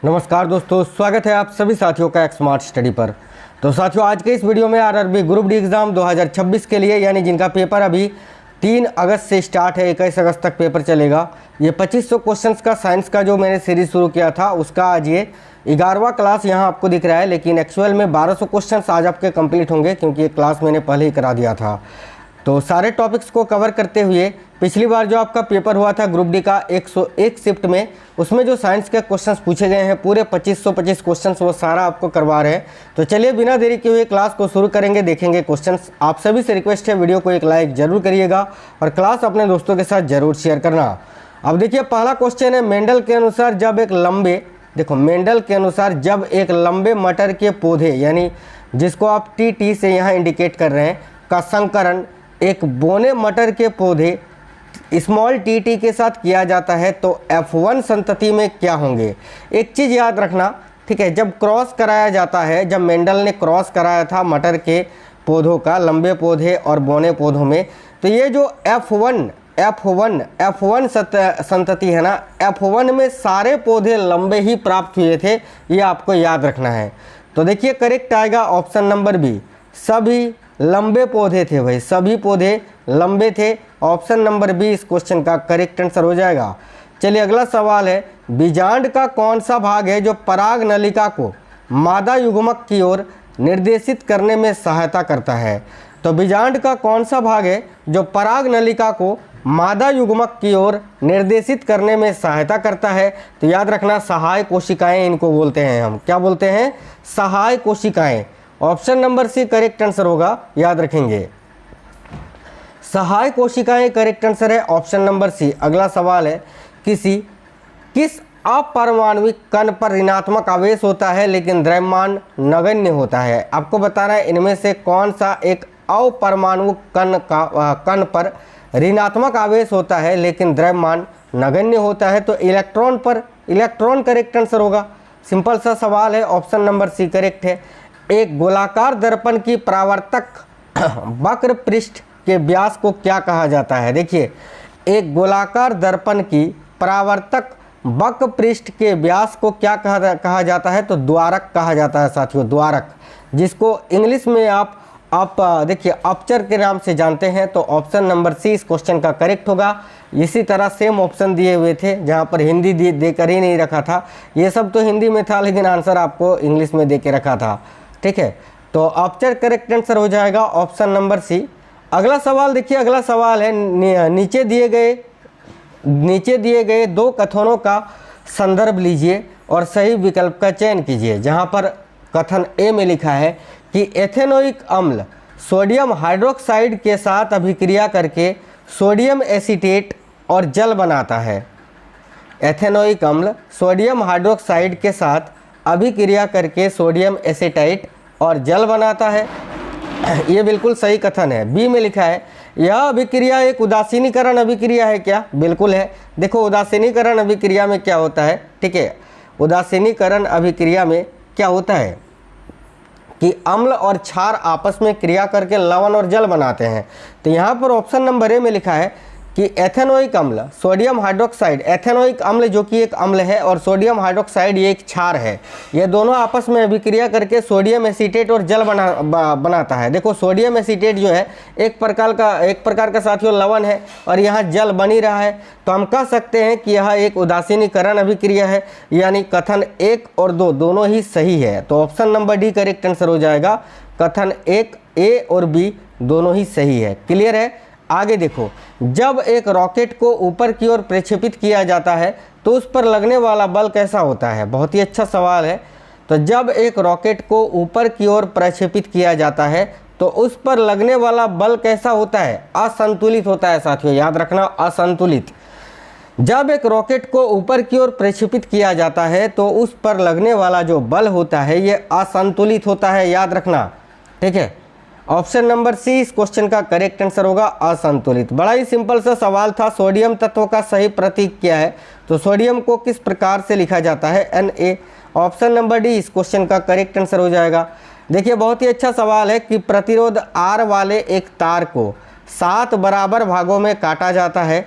नमस्कार दोस्तों, स्वागत है आप सभी साथियों का एक स्मार्ट स्टडी पर। तो साथियों, आज के इस वीडियो में आरआरबी ग्रुप डी एग्ज़ाम 2026 के लिए, यानी जिनका पेपर अभी 3 अगस्त से स्टार्ट है, 21 अगस्त तक पेपर चलेगा। ये 2500 क्वेश्चंस का साइंस का जो मैंने सीरीज़ शुरू किया था, उसका आज ये 11वां क्लास यहाँ आपको दिख रहा है। लेकिन एक्चुअल में 1200 क्वेश्चंस आज आपके कंप्लीट होंगे, क्योंकि ये क्लास मैंने पहले ही करा दिया था। तो सारे टॉपिक्स को कवर करते हुए पिछली बार जो आपका पेपर हुआ था ग्रुप डी का 101 शिफ्ट में, उसमें जो साइंस के क्वेश्चंस पूछे गए हैं पूरे 2525 क्वेश्चंस, वो सारा आपको करवा रहे हैं। तो चलिए बिना देरी किए हुए क्लास को शुरू करेंगे, देखेंगे क्वेश्चंस। आप सभी से रिक्वेस्ट है, वीडियो को एक लाइक जरूर करिएगा और क्लास अपने दोस्तों के साथ जरूर शेयर करना। अब देखिए, पहला क्वेश्चन है, मेंडल के अनुसार जब एक लंबे मटर के पौधे, यानी जिसको आप टी से यहाँ इंडिकेट कर रहे हैं, का संकरण एक बोने मटर के पौधे स्मॉल टी के साथ किया जाता है, तो F1 संतति में क्या होंगे। एक चीज़ याद रखना, ठीक है, जब क्रॉस कराया जाता है, जब मेंडल ने क्रॉस कराया था मटर के पौधों का, लंबे पौधे और बोने पौधों में, तो ये जो F1 संतति है ना, F1 में सारे पौधे लंबे ही प्राप्त हुए थे, ये आपको याद रखना है। तो देखिए, करेक्ट आएगा ऑप्शन नंबर बी, सभी लंबे पौधे थे भाई, सभी पौधे लंबे थे। ऑप्शन नंबर बी इस क्वेश्चन का करेक्ट आंसर हो जाएगा। चलिए अगला सवाल है, बीजांड का कौन सा भाग है जो पराग नलिका को मादा युग्मक की ओर निर्देशित करने में सहायता करता है। तो बीजांड का कौन सा भाग है जो पराग नलिका को मादा युग्मक की ओर निर्देशित करने में सहायता करता है। तो याद रखना, सहाय कोशिकाएं इनको बोलते हैं हम। क्या बोलते हैं? सहाय कोशिकाएं। Option number C correct answer होगा, याद रखेंगे, सहाय कोशिकाएं करेक्ट आंसर है, ऑप्शन नंबर सी। अगला सवाल है, किस अपरमाणविक कण पर ऋणात्मक आवेश होता है लेकिन द्रव्यमान नगण्य होता है। आपको बताना है इनमें से कौन सा एक अपरमाणु कण पर ऋणात्मक आवेश होता है लेकिन द्रव्यमान नगण्य होता है। तो इलेक्ट्रॉन पर, इलेक्ट्रॉन करेक्ट आंसर होगा। सिंपल सा सवाल है, ऑप्शन नंबर सी करेक्ट है। एक गोलाकार दर्पण की परावर्तक वक्र पृष्ठ के व्यास को क्या कहा जाता है। देखिए, एक गोलाकार दर्पण की परावर्तक वक्र पृष्ठ के व्यास को क्या कहा जाता है, तो द्वारक कहा जाता है साथियों, द्वारक, जिसको इंग्लिश में आप देखिए अपचर के नाम से जानते हैं। तो ऑप्शन नंबर सी इस क्वेश्चन का करेक्ट होगा। इसी तरह सेम ऑप्शन दिए हुए थे, जहां पर हिंदी देकर ही नहीं रखा था। ये सब तो हिंदी में था, लेकिन आंसर आपको इंग्लिश में दे के रखा था, ठीक है। तो अपचर करेक्ट आंसर हो जाएगा, ऑप्शन नंबर सी। अगला सवाल देखिए, अगला सवाल है, नीचे दिए गए 2 कथनों का संदर्भ लीजिए और सही विकल्प का चयन कीजिए। जहां पर कथन ए में लिखा है कि एथेनोइक अम्ल सोडियम हाइड्रोक्साइड के साथ अभिक्रिया करके सोडियम एसीटेट और जल बनाता है। एथेनोइक अम्ल सोडियम हाइड्रोक्साइड के साथ अभिक्रिया करके सोडियम एसीटाइट और जल बनाता है। ये बिल्कुल सही कथन है। बी में लिखा है, यह अभिक्रिया एक उदासीनीकरण अभिक्रिया है क्या? बिल्कुल है। देखो, उदासीनीकरण अभिक्रिया में क्या होता है, ठीक है, उदासीनीकरण अभिक्रिया में क्या होता है कि अम्ल और क्षार आपस में क्रिया करके लवण और जल बनाते हैं। तो यहाँ पर ऑप्शन नंबर ए में लिखा है कि एथेनोइक अम्ल सोडियम हाइड्रोक्साइड, एथेनोइक अम्ल जो कि एक अम्ल है और सोडियम हाइड्रोक्साइड ये एक क्षार है, ये दोनों आपस में अभिक्रिया करके सोडियम एसीटेट और जल बनाता है। देखो, सोडियम एसीटेट जो है एक प्रकार का साथियों लवण है और यहाँ जल बन ही रहा है। तो हम कह सकते हैं कि यह एक उदासीनीकरण अभिक्रिया है, यानी कथन 1 और 2 दोनों ही सही है। तो option number D correct answer हो जाएगा। कथन 1 ए और बी दोनों ही सही है। क्लियर है? आगे देखो, जब एक रॉकेट को ऊपर की ओर प्रक्षेपित किया जाता है तो उस पर लगने वाला बल कैसा होता है। बहुत ही अच्छा सवाल है। तो जब एक रॉकेट को ऊपर की ओर प्रक्षेपित किया जाता है तो उस पर लगने वाला बल कैसा होता है? असंतुलित होता है साथियों, याद रखना, असंतुलित। जब एक रॉकेट को ऊपर की ओर प्रक्षेपित किया जाता है तो उस पर लगने वाला जो बल होता है ये असंतुलित होता है, याद रखना, ठीक है। ऑप्शन नंबर सी इस क्वेश्चन का करेक्ट आंसर होगा, असंतुलित। बड़ा ही सिंपल सा सवाल था। सोडियम तत्व का सही प्रतीक क्या है? तो सोडियम को किस प्रकार से लिखा जाता है? Na। ऑप्शन नंबर डी इस क्वेश्चन का करेक्ट आंसर हो जाएगा। देखिए, बहुत ही अच्छा सवाल है कि प्रतिरोध R वाले एक तार को 7 बराबर भागों में काटा जाता है,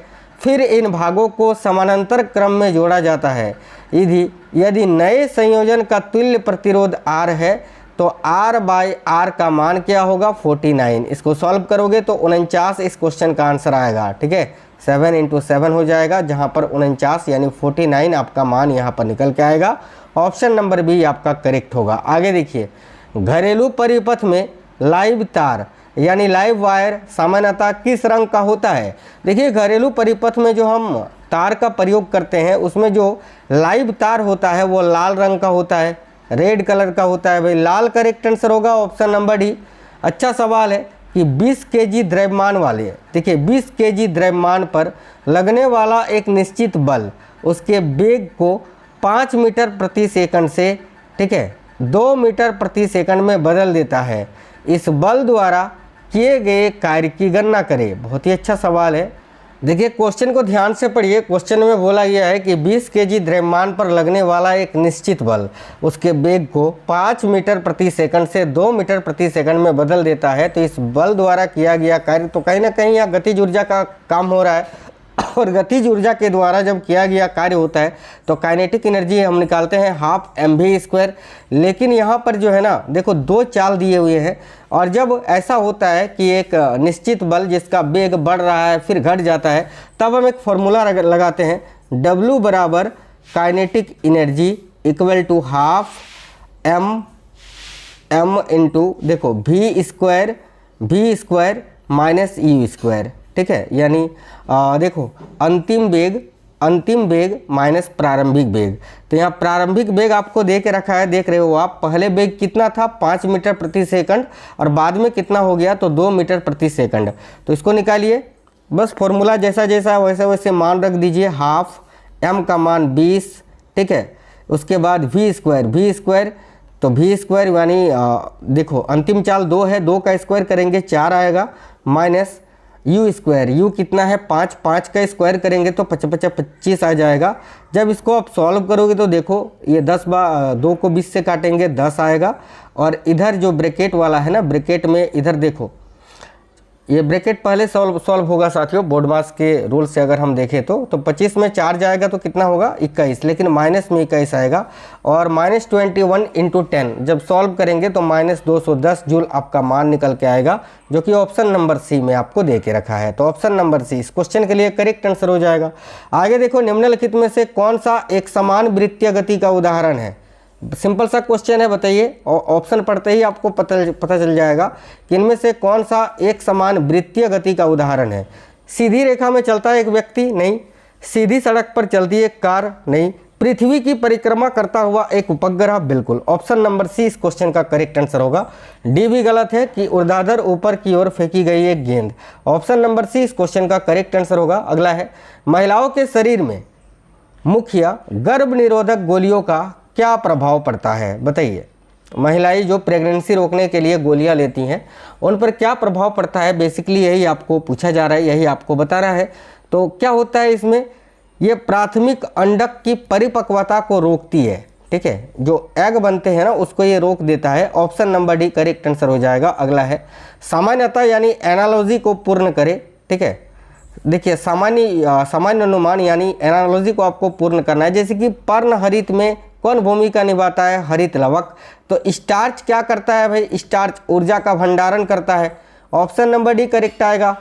फिर इन भागों को समानांतर क्रम में जोड़ा जाता है। यदि नए संयोजन का तुल्य प्रतिरोध R है तो R/R का मान क्या होगा 49। इसको सॉल्व करोगे तो 49 इस क्वेश्चन का आंसर आएगा। ठीक है, 7 × 7 हो जाएगा, जहाँ पर 49 यानी 49 आपका मान यहाँ पर निकल के आएगा। ऑप्शन नंबर बी आपका करेक्ट होगा। आगे देखिए, घरेलू परिपथ में लाइव तार यानी लाइव वायर सामान्यतः किस रंग का होता है? देखिए, घरेलू परिपथ में जो हम तार का प्रयोग करते हैं उसमें जो लाइव तार होता है वो लाल रंग का होता है, रेड कलर का होता है। भाई लाल करेक्ट आंसर होगा, ऑप्शन नंबर डी। अच्छा सवाल है कि 20 केजी द्रव्यमान वाले, देखिए 20 केजी द्रव्यमान पर लगने वाला एक निश्चित बल उसके वेग को 5 मीटर प्रति सेकंड से, ठीक है, 2 मीटर प्रति सेकंड में बदल देता है। इस बल द्वारा किए गए कार्य की गणना करें। बहुत ही अच्छा सवाल है। देखिए क्वेश्चन को ध्यान से पढ़िए। क्वेश्चन में बोला गया है कि 20 केजी द्रव्यमान पर लगने वाला एक निश्चित बल उसके वेग को 5 मीटर प्रति सेकंड से 2 मीटर प्रति सेकंड में बदल देता है। तो इस बल द्वारा किया गया कार्य, तो कहीं ना कहीं यहाँ गतिज ऊर्जा का काम हो रहा है, और गतिज ऊर्जा के द्वारा जब किया गया कार्य होता है तो काइनेटिक एनर्जी हम निकालते हैं 12 mv²। लेकिन यहाँ पर जो है ना, देखो 2 चाल दिए हुए हैं, और जब ऐसा होता है कि एक निश्चित बल जिसका वेग बढ़ रहा है फिर घट जाता है, तब हम एक फॉर्मूला लगाते हैं, W बराबर kinetic energy equal to 12 m into देखो v² माइनस u²। ठीक है, यानी देखो अंतिम वेग माइनस प्रारंभिक वेग। तो यहाँ प्रारंभिक वेग आपको दे के रखा है, देख रहे हो आप। पहले वेग कितना था 5 मीटर प्रति सेकंड, और बाद में कितना हो गया तो 2 मीटर प्रति सेकंड। तो इसको निकालिए, बस फॉर्मूला जैसा जैसा वैसे वैसे मान रख दीजिए। 12 m का मान 20, ठीक है, उसके बाद v², तो v² यानी देखो अंतिम चाल 2 है, 2 का स्क्वायर करेंगे 4 आएगा, माइनस u², u कितना है 5 का स्क्वायर करेंगे तो 25 आ जाएगा। जब इसको आप सॉल्व करोगे तो देखो ये 2 को 20 से काटेंगे 10 आएगा, और इधर जो ब्रैकेट वाला है ना, ब्रैकेट में इधर देखो ये ब्रैकेट पहले सॉल्व होगा साथियों, बोर्ड मास के रूल से अगर हम देखें तो 25 में 4 जाएगा तो कितना होगा 21, लेकिन माइनस में 21 आएगा, और -21 × 10 जब सॉल्व करेंगे तो -210 जूल आपका मान निकल के आएगा, जो कि ऑप्शन नंबर सी में आपको दे के रखा है। तो ऑप्शन नंबर सी इस क्वेश्चन के लिए करेक्ट आंसर हो जाएगा। आगे देखो, निम्नलिखित में से कौन सा एक समान वृत्तीय गति का उदाहरण है? सिंपल सा क्वेश्चन है, बताइए। ऑप्शन पढ़ते ही आपको पता चल जाएगा कि इनमें से कौन सा एक समान वृत्तीय गति का उदाहरण है। सीधी रेखा में चलता है एक व्यक्ति? नहीं। सीधी सड़क पर चलती है एक कार? नहीं। पृथ्वी की परिक्रमा करता हुआ एक उपग्रह? बिल्कुल। ऑप्शन नंबर सी इस क्वेश्चन का करेक्ट आंसर होगा। डी भी गलत है कि ऊर्ध्वाधर ऊपर की ओर फेंकी गई एक गेंद। ऑप्शन नंबर सी इस क्वेश्चन का करेक्ट आंसर होगा। अगला है, महिलाओं के शरीर में मुख्य गर्भ निरोधक गोलियों का क्या प्रभाव पड़ता है? बताइए। महिलाएं जो प्रेगनेंसी रोकने के लिए गोलियां लेती हैं उन पर क्या प्रभाव पड़ता है? बेसिकली यही आपको पूछा जा रहा है, यही आपको बता रहा है। तो क्या होता है इसमें, ये प्राथमिक अंडक की परिपक्वता को रोकती है। ठीक है, जो एग बनते हैं ना उसको ये रोक देता है। Option number D correct answer हो जाएगा। अगला है, सामान्यता यानी एनालॉजी को पूर्ण करे। ठीक है, देखिए सामान्य अनुमान यानी एनालॉजी को आपको पूर्ण करना है। जैसे कि पर्णहरित में कौन भूमिका निभाता है? हरित लवक। तो स्टार्च क्या करता है भाई? स्टार्च ऊर्जा का भंडारण करता है। ऑप्शन नंबर डी करेक्ट आएगा।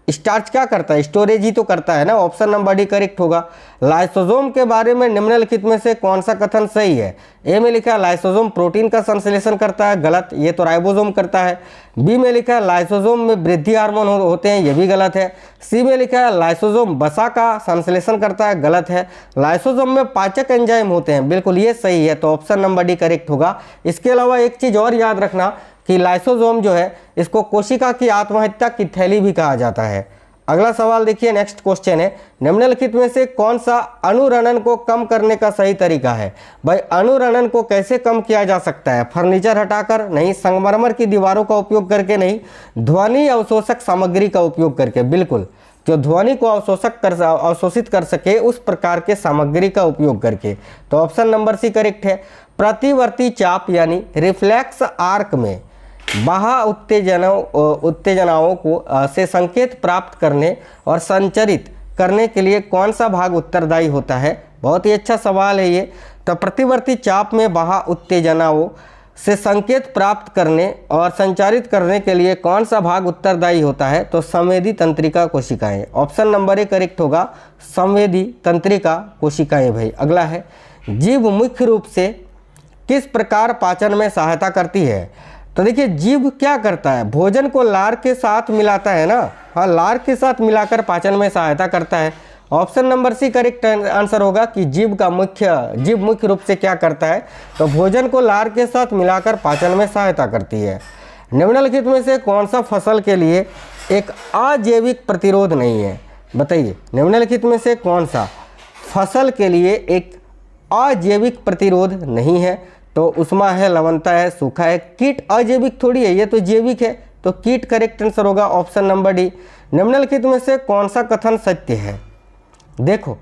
स्टार्च क्या करता है? स्टोरेज ही तो करता है ना। ऑप्शन नंबर डी करेक्ट होगा। लाइसोसोम के बारे में निम्नलिखित में से कौन सा कथन सही है? ए में लिखा है लाइसोसोम प्रोटीन का संश्लेषण करता है, गलत, ये तो राइबोसोम करता है। बी में लिखा है लाइसोसोम में वृद्धि हार्मोन होते हैं, ये भी गलत है। सी में लिखा है लाइसोसोम वसा का संश्लेषण करता है, गलत है। लाइसोसोम में पाचक एंजाइम होते हैं, बिल्कुल ये सही है। तो ऑप्शन नंबर डी करेक्ट होगा। इसके अलावा एक चीज़ और याद रखना कि लाइसोसोम जो है इसको कोशिका की आत्महत्या की थैली भी कहा जाता है। अगला सवाल देखिए, नेक्स्ट क्वेश्चन है, निम्नलिखित में से कौन सा अनुरणन को कम करने का सही तरीका है? भाई अनुरणन को कैसे कम किया जा सकता है? फर्नीचर हटाकर? नहीं। संगमरमर की दीवारों का उपयोग करके? नहीं। ध्वनि अवशोषक सामग्री का उपयोग करके? बिल्कुल, जो ध्वनि को अवशोषित कर सके उस प्रकार के सामग्री का उपयोग करके। तो ऑप्शन नंबर सी करेक्ट है। प्रतिवर्ती चाप यानी रिफ्लेक्स आर्क में बाह्य उत्तेजनाओं को से संकेत प्राप्त करने और संचरित करने के लिए कौन सा भाग उत्तरदायी होता है? बहुत ही अच्छा सवाल है ये। तो प्रतिवर्ती चाप में बाह्य उत्तेजनाओं से संकेत प्राप्त करने और संचारित करने के लिए कौन सा भाग उत्तरदायी होता है? तो संवेदी तंत्रिका कोशिकाएं। ऑप्शन नंबर ए करेक्ट होगा, संवेदी तंत्रिका कोशिकाएं भाई। अगला है, जीभ मुख्य रूप से किस प्रकार पाचन में सहायता करती है? तो देखिए जीभ क्या करता है, भोजन को लार के साथ मिलाता है ना, हाँ लार के साथ मिलाकर पाचन में सहायता करता है। Option number C correct answer होगा कि जीभ मुख्य रूप से क्या करता है? तो भोजन को लार के साथ मिलाकर पाचन में सहायता करती है। निम्नलिखित में से कौन सा फसल के लिए एक अजैविक प्रतिरोध नहीं है? बताइए, निम्नलिखित में से कौन सा फसल के लिए एक अजैविक प्रतिरोध नहीं है? तो उष्मा है, लवणता है, सूखा है। कीट अजैविक थोड़ी है, ये तो जैविक है, तो कीट करेक्ट आंसर होगा ऑप्शन नंबर डी। निम्नलिखित में से कौन सा कथन सत्य है? देखो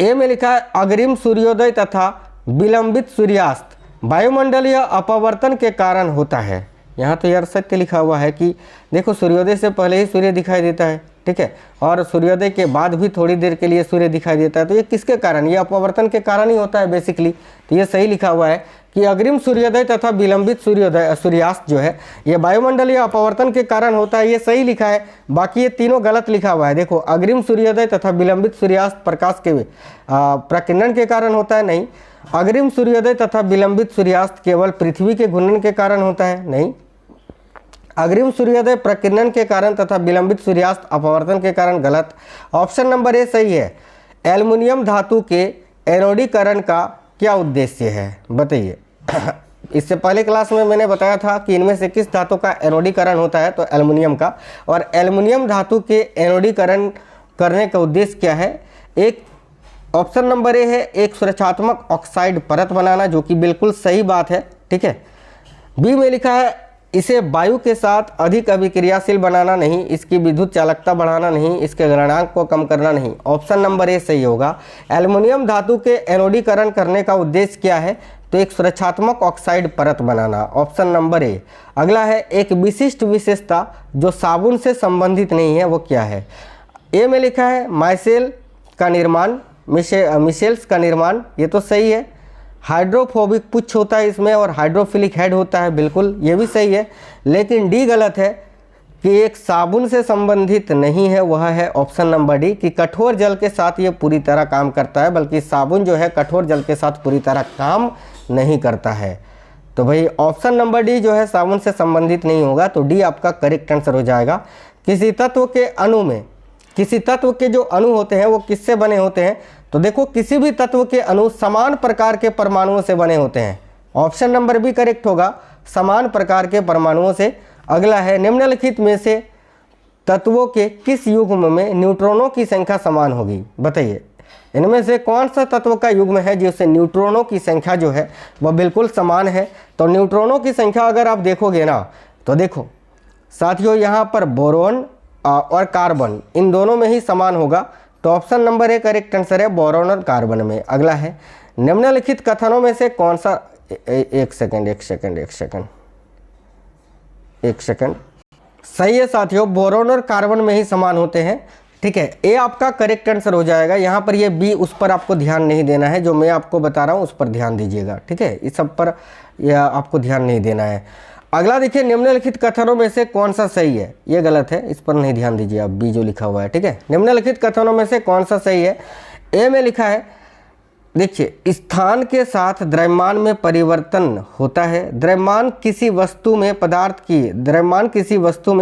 ए में लिखा है, अग्रिम सूर्योदय तथा विलंबित सूर्यास्त वायुमंडलीय अपवर्तन के कारण होता है। यहाँ तो यार सत्य लिखा हुआ है कि देखो सूर्योदय से पहले ही सूर्य दिखाई देता है, ठीक है, और सूर्योदय के बाद भी थोड़ी देर के लिए सूर्य दिखाई देता है। तो ये किसके कारण? ये अपवर्तन के कारण ही होता है बेसिकली। तो ये सही लिखा हुआ है कि अग्रिम सूर्योदय तथा विलंबित सूर्यास्त जो है ये वायुमंडलीय अपवर्तन के कारण होता है, ये सही लिखा है। बाकी ये तीनों गलत लिखा हुआ है। देखो अग्रिम सूर्योदय तथा विलंबित सूर्यास्त प्रकाश के प्रकीर्णन के कारण होता है, नहीं। अग्रिम सूर्योदय तथा विलंबित सूर्यास्त केवल पृथ्वी के घूर्णन के कारण होता है, नहीं। अग्रिम सूर्योदय प्रकीर्णन के कारण तथा विलंबित सूर्यास्त अपवर्तन के कारण, गलत। ऑप्शन नंबर ए सही है। एल्युमिनियम धातु के एनोडीकरण का क्या उद्देश्य है? बताइए। इससे पहले क्लास में मैंने बताया था कि इनमें से किस धातु का एनोडीकरण होता है, तो एल्युमिनियम का। और एल्युमिनियम धातु के एनोडीकरण करने का उद्देश्य क्या है? एक ऑप्शन नंबर ए है, एक सुरक्षात्मक ऑक्साइड परत बनाना, जो कि बिल्कुल सही बात है, ठीक है। बी में लिखा है, इसे वायु के साथ अधिक अभिक्रियाशील बनाना, नहीं। इसकी विद्युत चालकता बढ़ाना, नहीं। इसके गलनांक को कम करना, नहीं। ऑप्शन नंबर ए सही होगा। एल्युमिनियम धातु के एनोडीकरण करने का उद्देश्य क्या है? तो एक सुरक्षात्मक ऑक्साइड परत बनाना, ऑप्शन नंबर ए। अगला है, एक विशिष्ट विशेषता जो साबुन से संबंधित नहीं है, वो क्या है? ए में लिखा है माइसेल का निर्माण, मिशेल्स का निर्माण, ये तो सही है। हाइड्रोफोबिक पुच्छ होता है इसमें और हाइड्रोफिलिक हेड होता है, बिल्कुल ये भी सही है। लेकिन डी गलत है कि एक साबुन से संबंधित नहीं है, वह है ऑप्शन नंबर डी कि कठोर जल के साथ ये पूरी तरह काम करता है, बल्कि साबुन जो है कठोर जल के साथ पूरी तरह काम नहीं करता है। तो भाई ऑप्शन नंबर डी जो है साबुन से संबंधित नहीं होगा, तो डी आपका करेक्ट आंसर हो जाएगा। किसी तत्व के अणु में, किसी तत्व के जो अणु होते हैं वो किससे बने होते हैं? तो देखो किसी भी तत्व के अणु समान प्रकार के परमाणुओं से बने होते हैं। ऑप्शन नंबर बी करेक्ट होगा, समान प्रकार के परमाणुओं से। अगला है, निम्नलिखित में से तत्वों के किस युग्म में न्यूट्रॉनों की संख्या समान होगी? बताइए, इनमें से कौन सा तत्व का युग्म है जिससे न्यूट्रॉनों की संख्या जो है वह बिल्कुल समान है? तो न्यूट्रॉनों की संख्या अगर आप देखोगे ना, तो देखो साथियों यहाँ पर बोरोन और कार्बन इन दोनों में ही समान होगा। तो option number A correct answer है, बोरोन और कार्बन में। अगला है, निम्नलिखित कथनों में से कौन सा एक सेकंड सही है साथियों, बोरोन और कार्बन में ही समान होते हैं, ठीक है। ए आपका करेक्ट आंसर हो जाएगा। यहाँ पर ये बी, उस पर आपको ध्यान नहीं देना है, जो मैं आपको बता रहा हूँ उस पर ध्यान दीजिएगा, ठीक है। इस सब पर यह आपको ध्यान नहीं देना है। अगला देखिए, निम्नलिखित कथनों में से कौन सा सही है? ये गलत है, इस पर नहीं ध्यान दीजिए आप, बी जो लिखा हुआ है, ठीक है। निम्नलिखित कथनों में से कौन सा सही है? ए में लिखा है, देखिए स्थान के साथ द्रव्यमान में परिवर्तन होता है। द्रव्यमान किसी वस्तु में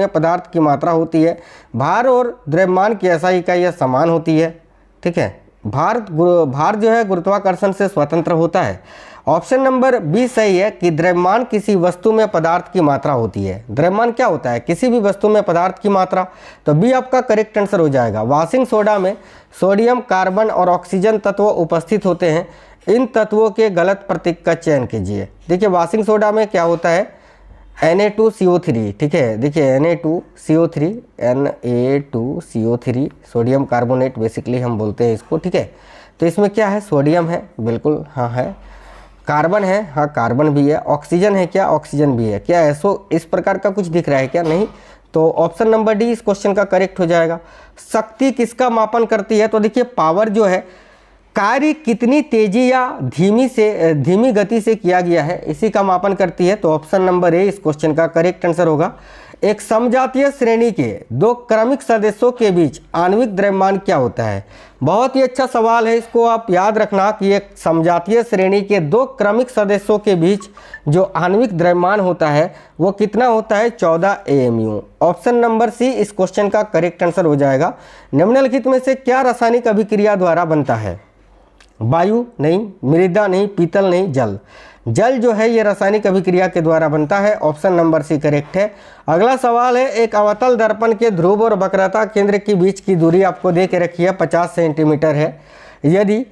पदार्थ की मात्रा होती है। भार और द्रव्यमान की SI इकाई समान होती है, ठीक है। भार जो है गुरुत्वाकर्षण से स्वतंत्र होता है। ऑप्शन नंबर बी सही है कि द्रव्यमान किसी वस्तु में पदार्थ की मात्रा होती है। द्रव्यमान क्या होता है? किसी भी वस्तु में पदार्थ की मात्रा। तो बी आपका करेक्ट आंसर हो जाएगा। वॉशिंग सोडा में सोडियम, कार्बन और ऑक्सीजन तत्व उपस्थित होते हैं। इन तत्वों के गलत प्रतीक का चयन कीजिए। देखिए वॉशिंग सोडा में क्या होता है? Na2CO3, ठीक है। देखिए Na2CO3 सोडियम कार्बोनेट बेसिकली हम बोलते हैं इसको, ठीक है। तो इसमें क्या है? सोडियम है, बिल्कुल हाँ है। कार्बन है, हाँ कार्बन भी है। ऑक्सीजन है क्या? ऑक्सीजन भी है। क्या ऐसो इस प्रकार का कुछ दिख रहा है क्या? नहीं। तो ऑप्शन नंबर डी इस क्वेश्चन का करेक्ट हो जाएगा। शक्ति किसका मापन करती है? तो देखिए पावर जो है कार्य कितनी तेजी या धीमी गति से किया गया है इसी का मापन करती है। तो ऑप्शन नंबर ए इस क्वेश्चन का करेक्ट आंसर होगा। एक समजातीय श्रेणी के दो क्रमिक सदस्यों के बीच आणविक द्रव्यमान क्या होता है? बहुत ही अच्छा सवाल है, इसको आप याद रखना कि एक समजातीय श्रेणी के दो क्रमिक सदस्यों के बीच जो आणविक द्रव्यमान होता है वो कितना होता है? 14 AMU। ऑप्शन नंबर सी इस क्वेश्चन का करेक्ट आंसर हो जाएगा। निम्नलिखित में से क्या रासायनिक अभिक्रिया द्वारा बनता है? वायु नहीं, मृदा नहीं, पीतल नहीं, जल। जल जो है ये रासायनिक अभिक्रिया के द्वारा बनता है। ऑप्शन नंबर सी करेक्ट है। अगला सवाल है, एक अवतल दर्पण के ध्रुव और वक्रता केंद्र के बीच की दूरी आपको दे के रखी है 50 सेंटीमीटर है। यदि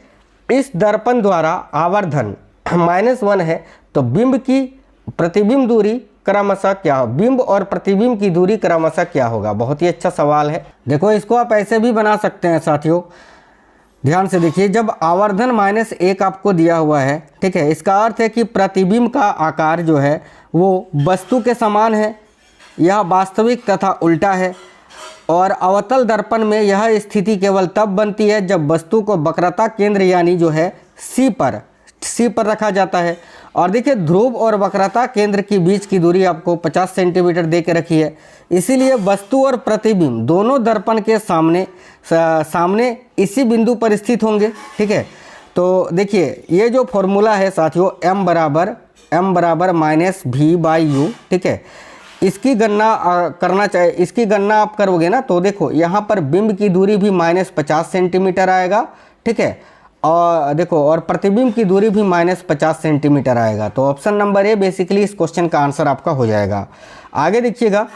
इस दर्पण द्वारा आवर्धन -1 है तो बिंब की प्रतिबिंब दूरी क्रमशः क्या हो? बिंब और प्रतिबिंब की दूरी क्रमशः क्या होगा? बहुत ही अच्छा सवाल है। देखो इसको आप ऐसे भी बना सकते हैं साथियों, ध्यान से देखिए। जब आवर्धन -1 आपको दिया हुआ है, ठीक है, इसका अर्थ है कि प्रतिबिंब का आकार जो है वो वस्तु के समान है, यह वास्तविक तथा उल्टा है। और अवतल दर्पण में यह स्थिति केवल तब बनती है जब वस्तु को वक्रता केंद्र यानी जो है सी पर रखा जाता है। और देखिए ध्रुव और वक्रता केंद्र के बीच की दूरी आपको 50 सेंटीमीटर दे के रखी है, इसीलिए वस्तु और प्रतिबिंब दोनों दर्पण के सामने इसी बिंदु पर स्थित होंगे, ठीक है। तो देखिए ये जो फॉर्मूला है साथियों m बराबर -v/u, ठीक है, इसकी गणना करना चाहिए। इसकी गणना आप करोगे ना तो देखो यहाँ पर बिंब की दूरी भी -50 सेंटीमीटर आएगा, ठीक है, और देखो और प्रतिबिंब की दूरी भी -50 सेंटीमीटर आएगा। तो ऑप्शन नंबर ए बेसिकली इस क्वेश्चन का आंसर आपका हो जाएगा। आगे देखिएगा,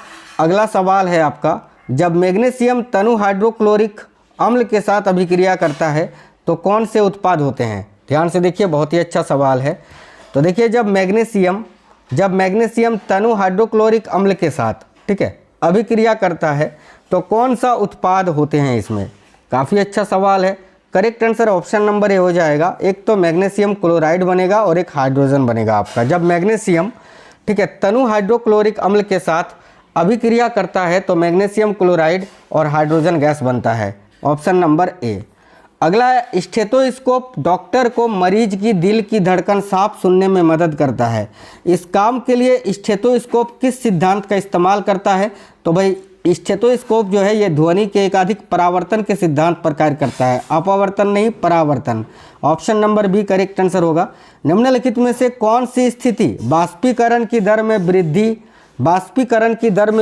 अगला सवाल है आपका, जब मैग्नीशियम तनु हाइड्रोक्लोरिक अम्ल के साथ अभिक्रिया करता है तो कौन से उत्पाद होते हैं? ध्यान से देखिए, बहुत ही अच्छा सवाल है। तो देखिए जब मैग्नीशियम तनु हाइड्रोक्लोरिक अम्ल के साथ, ठीक है, अभिक्रिया करता है तो कौन सा उत्पाद होते हैं इसमें? काफ़ी अच्छा सवाल है। Correct answer option number A हो जाएगा। एक तो मैग्नीशियम क्लोराइड बनेगा और एक हाइड्रोजन बनेगा आपका। जब मैग्नीशियम, ठीक है, तनु हाइड्रोक्लोरिक अम्ल के साथ अभिक्रिया करता है तो मैग्नीशियम क्लोराइड और हाइड्रोजन गैस बनता है। Option number A. अगला है, स्टेथोस्कोप डॉक्टर को मरीज की दिल की धड़कन साफ सुनने में मदद करता है। इस काम के लिए स्टेथोस्कोप किस सिद्धांत का इस्तेमाल करता है? तो भाई स्टेथोस्कोप जो है ये ध्वनि के एकाधिक परावर्तन के सिद्धांत पर कार्य करता है, अपवर्तन नहीं, परावर्तन। Option number B correct answer होगा। निम्नलिखित में से कौन सी स्थिति बाष्पीकरण की दर में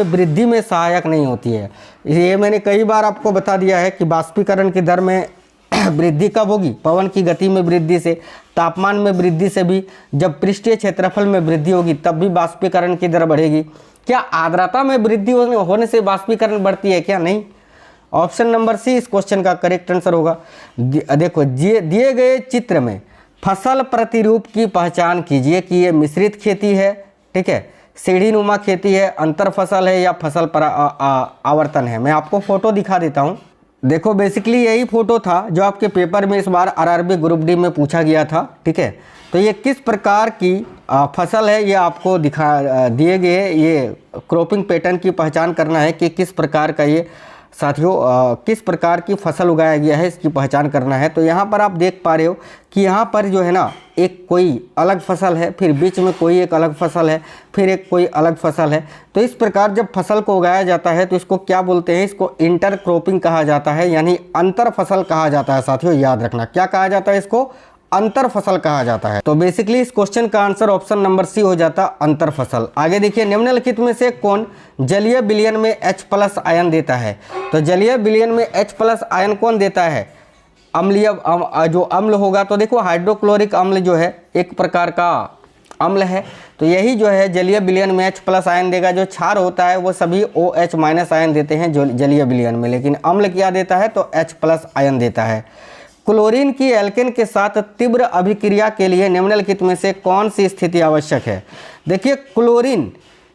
वृद्धि में सहायक नहीं होती है? ये मैंने कई बार आपको बता दिया है कि बाष्पीकरण की दर में वृद्धि कब होगी? पवन की गति में वृद्धि से, तापमान में वृद्धि से भी, जब पृष्ठीय क्षेत्रफल में वृद्धि होगी तब भी बाष्पीकरण की दर बढ़ेगी। क्या आर्द्रता में वृद्धि होने से बाष्पीकरण बढ़ती है क्या? नहीं। ऑप्शन नंबर सी इस क्वेश्चन का करेक्ट आंसर होगा। देखो दिए गए चित्र में फसल प्रतिरूप की पहचान कीजिए कि ये मिश्रित खेती है, ठीक है, सीढ़ी नुमा खेती है, अंतर फसल है या फसल पर आवर्तन है। मैं आपको फोटो दिखा देता हूँ। देखो बेसिकली यही फोटो था जो आपके पेपर में इस बार आरआरबी ग्रुप डी में पूछा गया था, ठीक है। तो ये किस प्रकार की फसल है ये आपको दिए गए ये क्रॉपिंग पैटर्न की पहचान करना है कि किस प्रकार का ये साथियों किस प्रकार की फसल उगाया गया है, इसकी पहचान करना है। तो यहाँ पर आप देख पा रहे हो कि यहाँ पर जो है ना एक कोई अलग फसल है, फिर बीच में कोई एक अलग फसल है, फिर एक कोई अलग फसल है। तो इस प्रकार जब फसल को उगाया जाता है तो इसको क्या बोलते हैं? इसको इंटर क्रॉपिंग कहा जाता है, यानी अंतर फसल कहा जाता है। साथियों याद रखना, क्या कहा जाता है इसको? अंतर फसल कहा जाता है। तो बेसिकली इस क्वेश्चन का आंसर ऑप्शन नंबर सी हो जाता अंतर फसल। आगे देखिए, निम्नलिखित में से कौन जलीय विलयन में H+ आयन देता है? तो जलीय विलयन में H+ आयन कौन देता है? अम्लीय जो अम्ल होगा। तो देखो हाइड्रोक्लोरिक अम्ल जो है एक प्रकार का अम्ल है, तो यही जो है जलीय विलयन में H+ आयन देगा। जो क्षार होता है वो सभी OH- आयन देते हैं जलीय विलयन में, लेकिन अम्ल क्या देता है? तो H+ आयन देता है। क्लोरीन की एल्केन के साथ तीव्र अभिक्रिया के लिए निम्नलिखित में से कौन सी स्थिति आवश्यक है? देखिए क्लोरीन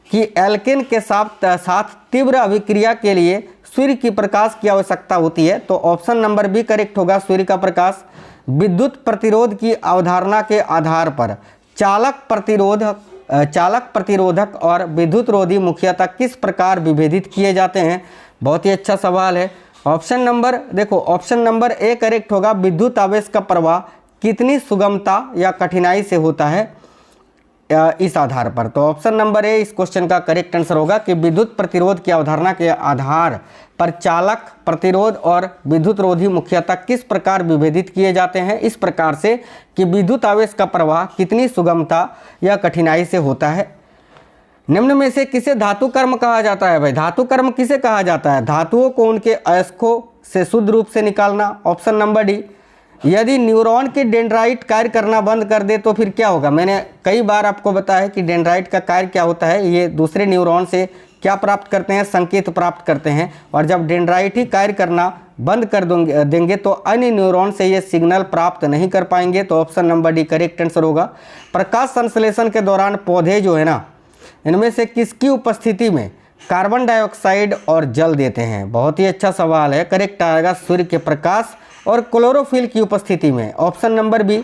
की एल्केन के साथ तीव्र अभिक्रिया के लिए सूर्य की प्रकाश की आवश्यकता होती है। तो ऑप्शन नंबर बी करेक्ट होगा, सूर्य का प्रकाश। विद्युत प्रतिरोध की अवधारणा के आधार पर चालक प्रतिरोध चालक प्रतिरोधक और विद्युत रोधी मुख्यतः किस प्रकार विभेदित किए जाते हैं? बहुत ही अच्छा सवाल है। ऑप्शन नंबर देखो, ऑप्शन नंबर ए करेक्ट होगा। विद्युत आवेश का प्रवाह कितनी सुगमता या कठिनाई से होता है इस आधार पर। तो ऑप्शन नंबर ए इस क्वेश्चन का करेक्ट आंसर होगा कि विद्युत प्रतिरोध की अवधारणा के आधार पर चालक प्रतिरोध और विद्युत रोधी मुख्यतः किस प्रकार विभेदित किए जाते हैं? इस प्रकार से कि विद्युत आवेश का प्रवाह कितनी सुगमता या कठिनाई से होता है। निम्न में से किसे धातु कर्म कहा जाता है? भाई धातु कर्म किसे कहा जाता है? धातुओं को उनके अयस्कों से शुद्ध रूप से निकालना। Option number D. यदि न्यूरॉन के डेंड्राइट कार्य करना बंद कर दे तो फिर क्या होगा? मैंने कई बार आपको बताया कि डेंड्राइट का कार्य क्या होता है। ये दूसरे न्यूरॉन से क्या प्राप्त करते हैं? संकेत प्राप्त करते हैं। और जब डेंड्राइट ही कार्य करना बंद कर देंगे तो अन्य न्यूरॉन से ये सिग्नल प्राप्त नहीं कर पाएंगे। तो option number D correct answer होगा। प्रकाश संश्लेषण के दौरान पौधे जो है ना, इनमें से किसकी उपस्थिति में कार्बन डाइऑक्साइड और जल देते हैं? बहुत ही अच्छा सवाल है। करेक्ट आएगा सूर्य के प्रकाश और क्लोरोफिल की उपस्थिति में। Option number B.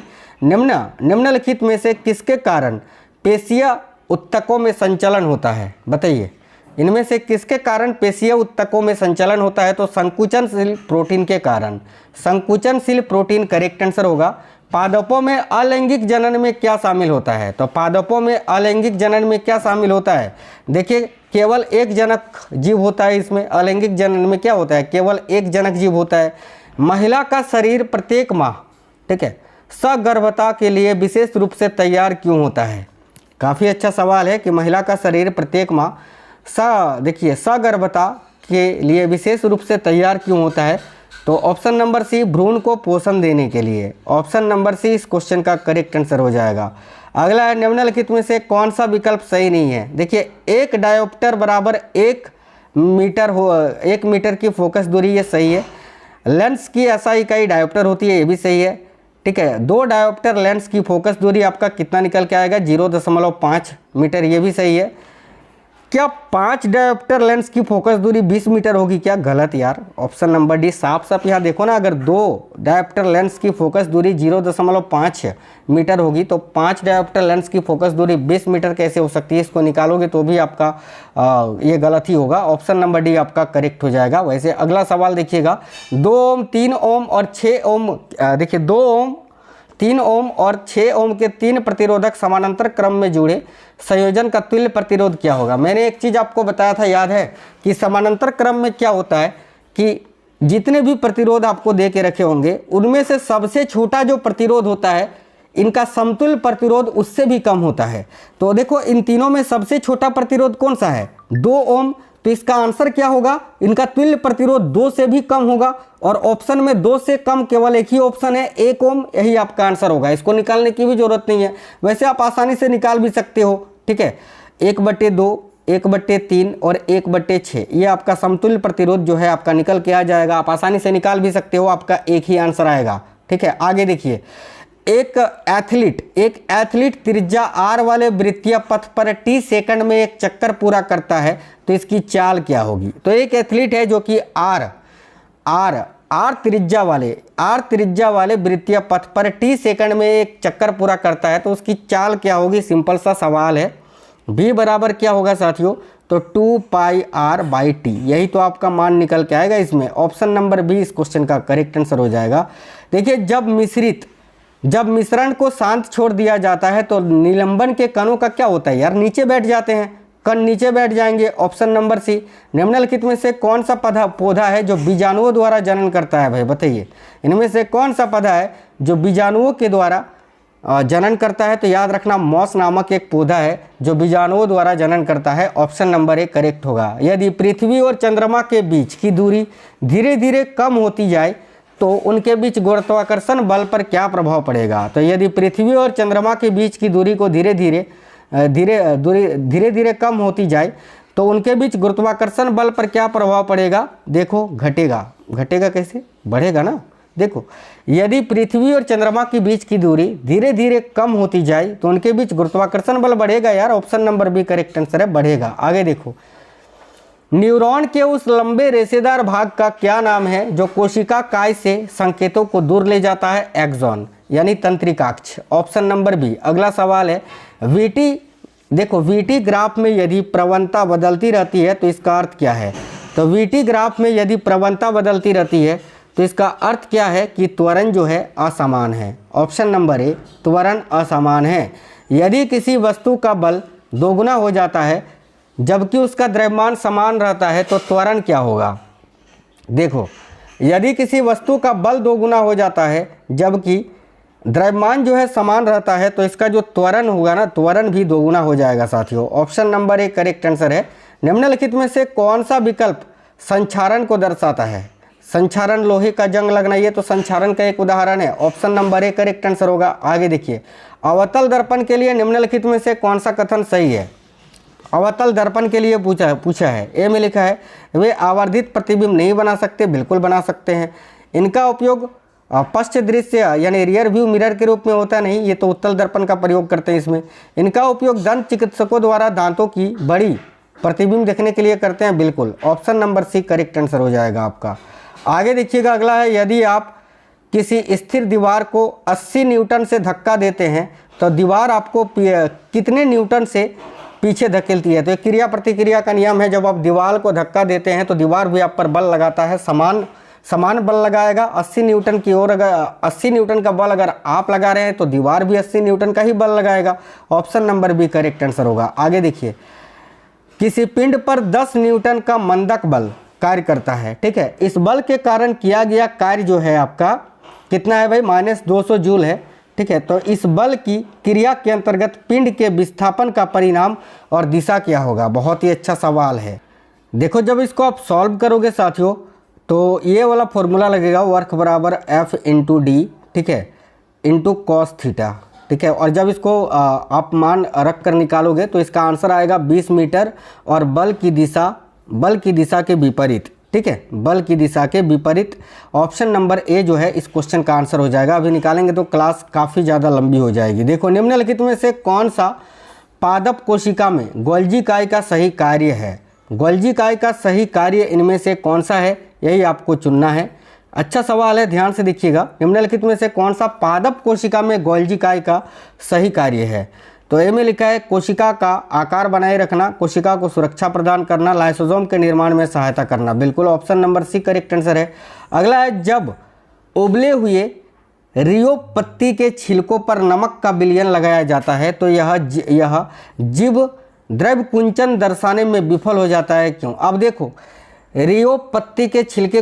निम्नलिखित में से किसके कारण पेशीय उत्तकों में संचलन होता है? बताइए, इनमें से किसके कारण पेशीय उत्तकों में संचलन होता है? तो संकुचनशील प्रोटीन के कारण। संकुचनशील प्रोटीन करेक्ट आंसर होगा। पादपों में अलैंगिक जनन में क्या शामिल होता है? तो पादपों में अलैंगिक जनन में क्या शामिल होता है? देखिए, केवल एक जनक जीव होता है इसमें। अलैंगिक जनन में क्या होता है? केवल एक जनक जीव होता है। महिला का शरीर प्रत्येक माह, ठीक है, सगर्भता के लिए विशेष रूप से तैयार क्यों होता है? काफ़ी अच्छा सवाल है कि महिला का शरीर प्रत्येक माह देखिए सगर्भता के लिए विशेष रूप से तैयार क्यों होता है? तो ऑप्शन नंबर सी, भ्रूण को पोषण देने के लिए। ऑप्शन नंबर सी इस क्वेश्चन का करेक्ट आंसर हो जाएगा। अगला है, निम्नलिखित में से कौन सा विकल्प सही नहीं है? देखिए, एक डायोप्टर बराबर 1 मीटर की फोकस दूरी, ये सही है। लेंस की SI इकाई डायोप्टर होती है, ये भी सही है। ठीक है, 2 डायोप्टर लेंस की फोकस दूरी आपका कितना निकल के आएगा? 0.5 मीटर, ये भी सही है। क्या 5 डायोप्टर लेंस की फोकस दूरी 20 मीटर होगी क्या? गलत यार। ऑप्शन नंबर डी साफ साफ यहाँ देखो ना, अगर 2 डायोप्टर लेंस की फोकस दूरी 0.5 मीटर होगी तो 5 डायोप्टर लेंस की फोकस दूरी 20 मीटर कैसे हो सकती है? इसको निकालोगे तो भी आपका ये गलत ही होगा। ऑप्शन नंबर डी आपका करेक्ट हो जाएगा। वैसे अगला सवाल देखिएगा, 2 ओम, 3 ओम और 6 ओम, देखिए 2 ओम, 3 ओम और 6 ओम के 3 प्रतिरोधक समानांतर क्रम में जुड़े संयोजन का तुल्य प्रतिरोध क्या होगा? मैंने एक चीज़ आपको बताया था, याद है कि समानांतर क्रम में क्या होता है कि जितने भी प्रतिरोध आपको दे के रखे होंगे उनमें से सबसे छोटा जो प्रतिरोध होता है, इनका समतुल्य प्रतिरोध उससे भी कम होता है। तो देखो, इन तीनों में सबसे छोटा प्रतिरोध कौन सा है? 2 ओम। तो इसका आंसर क्या होगा? इनका तुल्य प्रतिरोध 2 से भी कम होगा। और ऑप्शन में 2 से कम केवल एक ही ऑप्शन है, 1 ओम, यही आपका आंसर होगा। इसको निकालने की भी जरूरत नहीं है, वैसे आप आसानी से निकाल भी सकते हो। ठीक है, 1/2, 1/3 और 1/6, ये आपका समतुल्य प्रतिरोध जो है आपका निकल के आ जाएगा। आप आसानी से निकाल भी सकते हो, आपका एक ही आंसर आएगा। ठीक है, आगे देखिए, एक एथलीट त्रिज्या r वाले वृत्तीय पथ पर t सेकंड में एक चक्कर पूरा करता है, तो इसकी चाल क्या होगी? तो एक एथलीट है जो कि r त्रिज्या वाले वृत्तीय पथ पर t सेकंड में एक चक्कर पूरा करता है, तो उसकी चाल क्या होगी? सिंपल सा सवाल है। v बराबर क्या होगा साथियों? तो 2πr/t, यही तो आपका मान निकल के आएगा इसमें। ऑप्शन नंबर बी इस क्वेश्चन का करेक्ट आंसर हो जाएगा। देखिए, जब मिश्रण को शांत छोड़ दिया जाता है तो निलंबन के कणों का क्या होता है यार? नीचे बैठ जाते हैं, कण नीचे बैठ जाएंगे। Option number C. निम्नलिखित में से कौन सा पौधा है जो बीजाणुओं द्वारा जनन करता है? भाई बताइए, इनमें से कौन सा पौधा है जो बीजाणुओं के द्वारा जनन करता है? तो याद रखना, मॉस नामक एक पौधा है जो बीजाणुओं द्वारा जनन करता है। ऑप्शन नंबर ए करेक्ट होगा। यदि पृथ्वी और चंद्रमा के बीच की दूरी धीरे धीरे कम होती जाए तो उनके बीच गुरुत्वाकर्षण बल पर क्या प्रभाव पड़ेगा? तो यदि पृथ्वी और चंद्रमा के बीच की दूरी को धीरे धीरे कम होती जाए तो उनके बीच गुरुत्वाकर्षण बल पर क्या प्रभाव पड़ेगा? देखो, घटेगा कैसे? बढ़ेगा ना। देखो, यदि पृथ्वी और चंद्रमा के बीच की दूरी धीरे धीरे कम होती जाए तो उनके बीच गुरुत्वाकर्षण बल बढ़ेगा यार। Option number B correct answer है, बढ़ेगा। आगे देखो, न्यूरॉन के उस लंबे रेशेदार भाग का क्या नाम है जो कोशिका काय से संकेतों को दूर ले जाता है? एक्सॉन, यानी तंत्रिकाक्ष। Option number B. अगला सवाल है, देखो वीटी ग्राफ में यदि प्रवणता बदलती रहती है तो इसका अर्थ क्या है? तो वीटी ग्राफ में यदि प्रवणता बदलती रहती है तो इसका अर्थ क्या है कि त्वरण जो है असमान है। ऑप्शन नंबर ए, त्वरण असमान है। यदि किसी वस्तु का बल दोगुना हो जाता है जबकि उसका द्रव्यमान समान रहता है तो त्वरण क्या होगा? देखो यदि किसी वस्तु का बल दोगुना हो जाता है जबकि द्रव्यमान जो है समान रहता है तो इसका जो त्वरण होगा ना, त्वरण भी दोगुना हो जाएगा साथियों। Option number A correct answer है। निम्नलिखित में से कौन सा विकल्प संक्षारण को दर्शाता है? संक्षारण, लोहे का जंग लगना, ये तो संक्षारण का एक उदाहरण है। Option number A correct answer होगा। आगे देखिए, अवतल दर्पण के लिए निम्नलिखित में से कौन सा कथन सही है? अवतल दर्पण के लिए पूछा है। ए में लिखा है वे आवर्धित प्रतिबिंब नहीं बना सकते, बिल्कुल बना सकते हैं। इनका उपयोग पश्च दृश्य यानी रियर व्यू मिरर के रूप में होता नहीं, ये तो उत्तल दर्पण का प्रयोग करते हैं इसमें। इनका उपयोग दंत चिकित्सकों द्वारा दांतों की बड़ी प्रतिबिंब देखने के लिए करते हैं, बिल्कुल। Option number C correct answer हो जाएगा आपका। आगे देखिएगा, अगला है यदि आप किसी स्थिर दीवार को 80 न्यूटन से धक्का देते हैं तो दीवार आपको कितने न्यूटन से पीछे धकेलती है? तो एक क्रिया प्रतिक्रिया का नियम है। जब आप दीवार को धक्का देते हैं तो दीवार भी आप पर बल लगाता है, समान बल लगाएगा। 80 न्यूटन की ओर, अगर 80 न्यूटन का बल अगर आप लगा रहे हैं तो दीवार भी 80 न्यूटन का ही बल लगाएगा। Option number B correct answer होगा। आगे देखिए, किसी पिंड पर 10 न्यूटन का मंदक बल कार्य करता है, ठीक है। इस बल के कारण किया गया कार्य जो है आपका कितना है भाई? -200 जूल है, ठीक है। तो इस बल की क्रिया के अंतर्गत पिंड के विस्थापन का परिणाम और दिशा क्या होगा? बहुत ही अच्छा सवाल है। देखो जब इसको आप सॉल्व करोगे साथियों तो ये वाला फॉर्मूला लगेगा, वर्क बराबर F इंटू डी, ठीक है, इंटू कॉस थीटा, ठीक है। और जब इसको आप मान रख कर निकालोगे तो इसका आंसर आएगा 20 मीटर और बल की दिशा के विपरीत, ठीक है, बल की दिशा के विपरीत। ऑप्शन नंबर ए जो है इस क्वेश्चन का आंसर हो जाएगा। अभी निकालेंगे तो क्लास काफ़ी ज़्यादा लंबी हो जाएगी। देखो निम्नलिखित में से कौन सा पादप कोशिका में गोल्जी काय का सही कार्य है? गोल्जी काय का सही कार्य इनमें से कौन सा है, यही आपको चुनना है। अच्छा सवाल है, ध्यान से देखिएगा। निम्नलिखित में से कौन सा पादप कोशिका में गोल्जी काय का सही कार्य है? तो ए में लिखा है कोशिका का आकार बनाए रखना, कोशिका को सुरक्षा प्रदान करना, लाइसोसोम के निर्माण में सहायता करना, बिल्कुल option number C correct answer है। अगला है, जब उबले हुए रियो पत्ती के छिलकों पर नमक का विलयन लगाया जाता है तो यह जीव द्रव्य कुंचन दर्शाने में विफल हो जाता है, क्यों? अब देखो रियो पत्ती के छिलके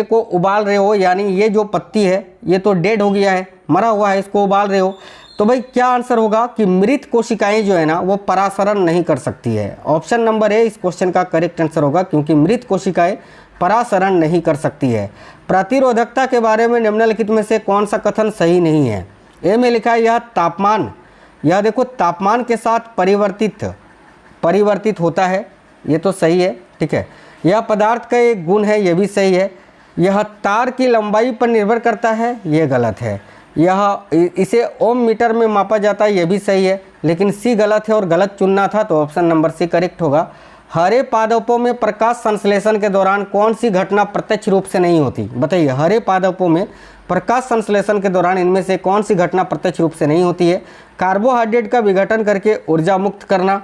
को उबाल रहे हो, यानी ये जो पत्ती है ये तो डेड हो गया है, मरा हुआ है, इसको उबाल रहे हो, तो भाई क्या आंसर होगा कि मृत कोशिकाएं जो है ना वो परासरण नहीं कर सकती है। ऑप्शन नंबर ए इस क्वेश्चन का करेक्ट आंसर होगा, क्योंकि मृत कोशिकाएं परासरण नहीं कर सकती है। प्रतिरोधकता के बारे में निम्नलिखित में से कौन सा कथन सही नहीं है? ए में लिखा है यह देखो तापमान के साथ परिवर्तित होता है, ये तो सही है, ठीक है। यह पदार्थ का एक गुण है, ये भी सही है। यह तार की लंबाई पर निर्भर करता है, ये गलत है। इसे ओम मीटर में मापा जाता है, ये भी सही है, लेकिन सी गलत है और गलत चुनना था, तो ऑप्शन नंबर सी करेक्ट होगा। हरे पादपों में प्रकाश संश्लेषण के दौरान कौन सी घटना प्रत्यक्ष रूप से नहीं होती? बताइए, हरे पादपों में प्रकाश संश्लेषण के दौरान इनमें से कौन सी घटना प्रत्यक्ष रूप से नहीं होती है? कार्बोहाइड्रेट का विघटन करके ऊर्जा मुक्त करना,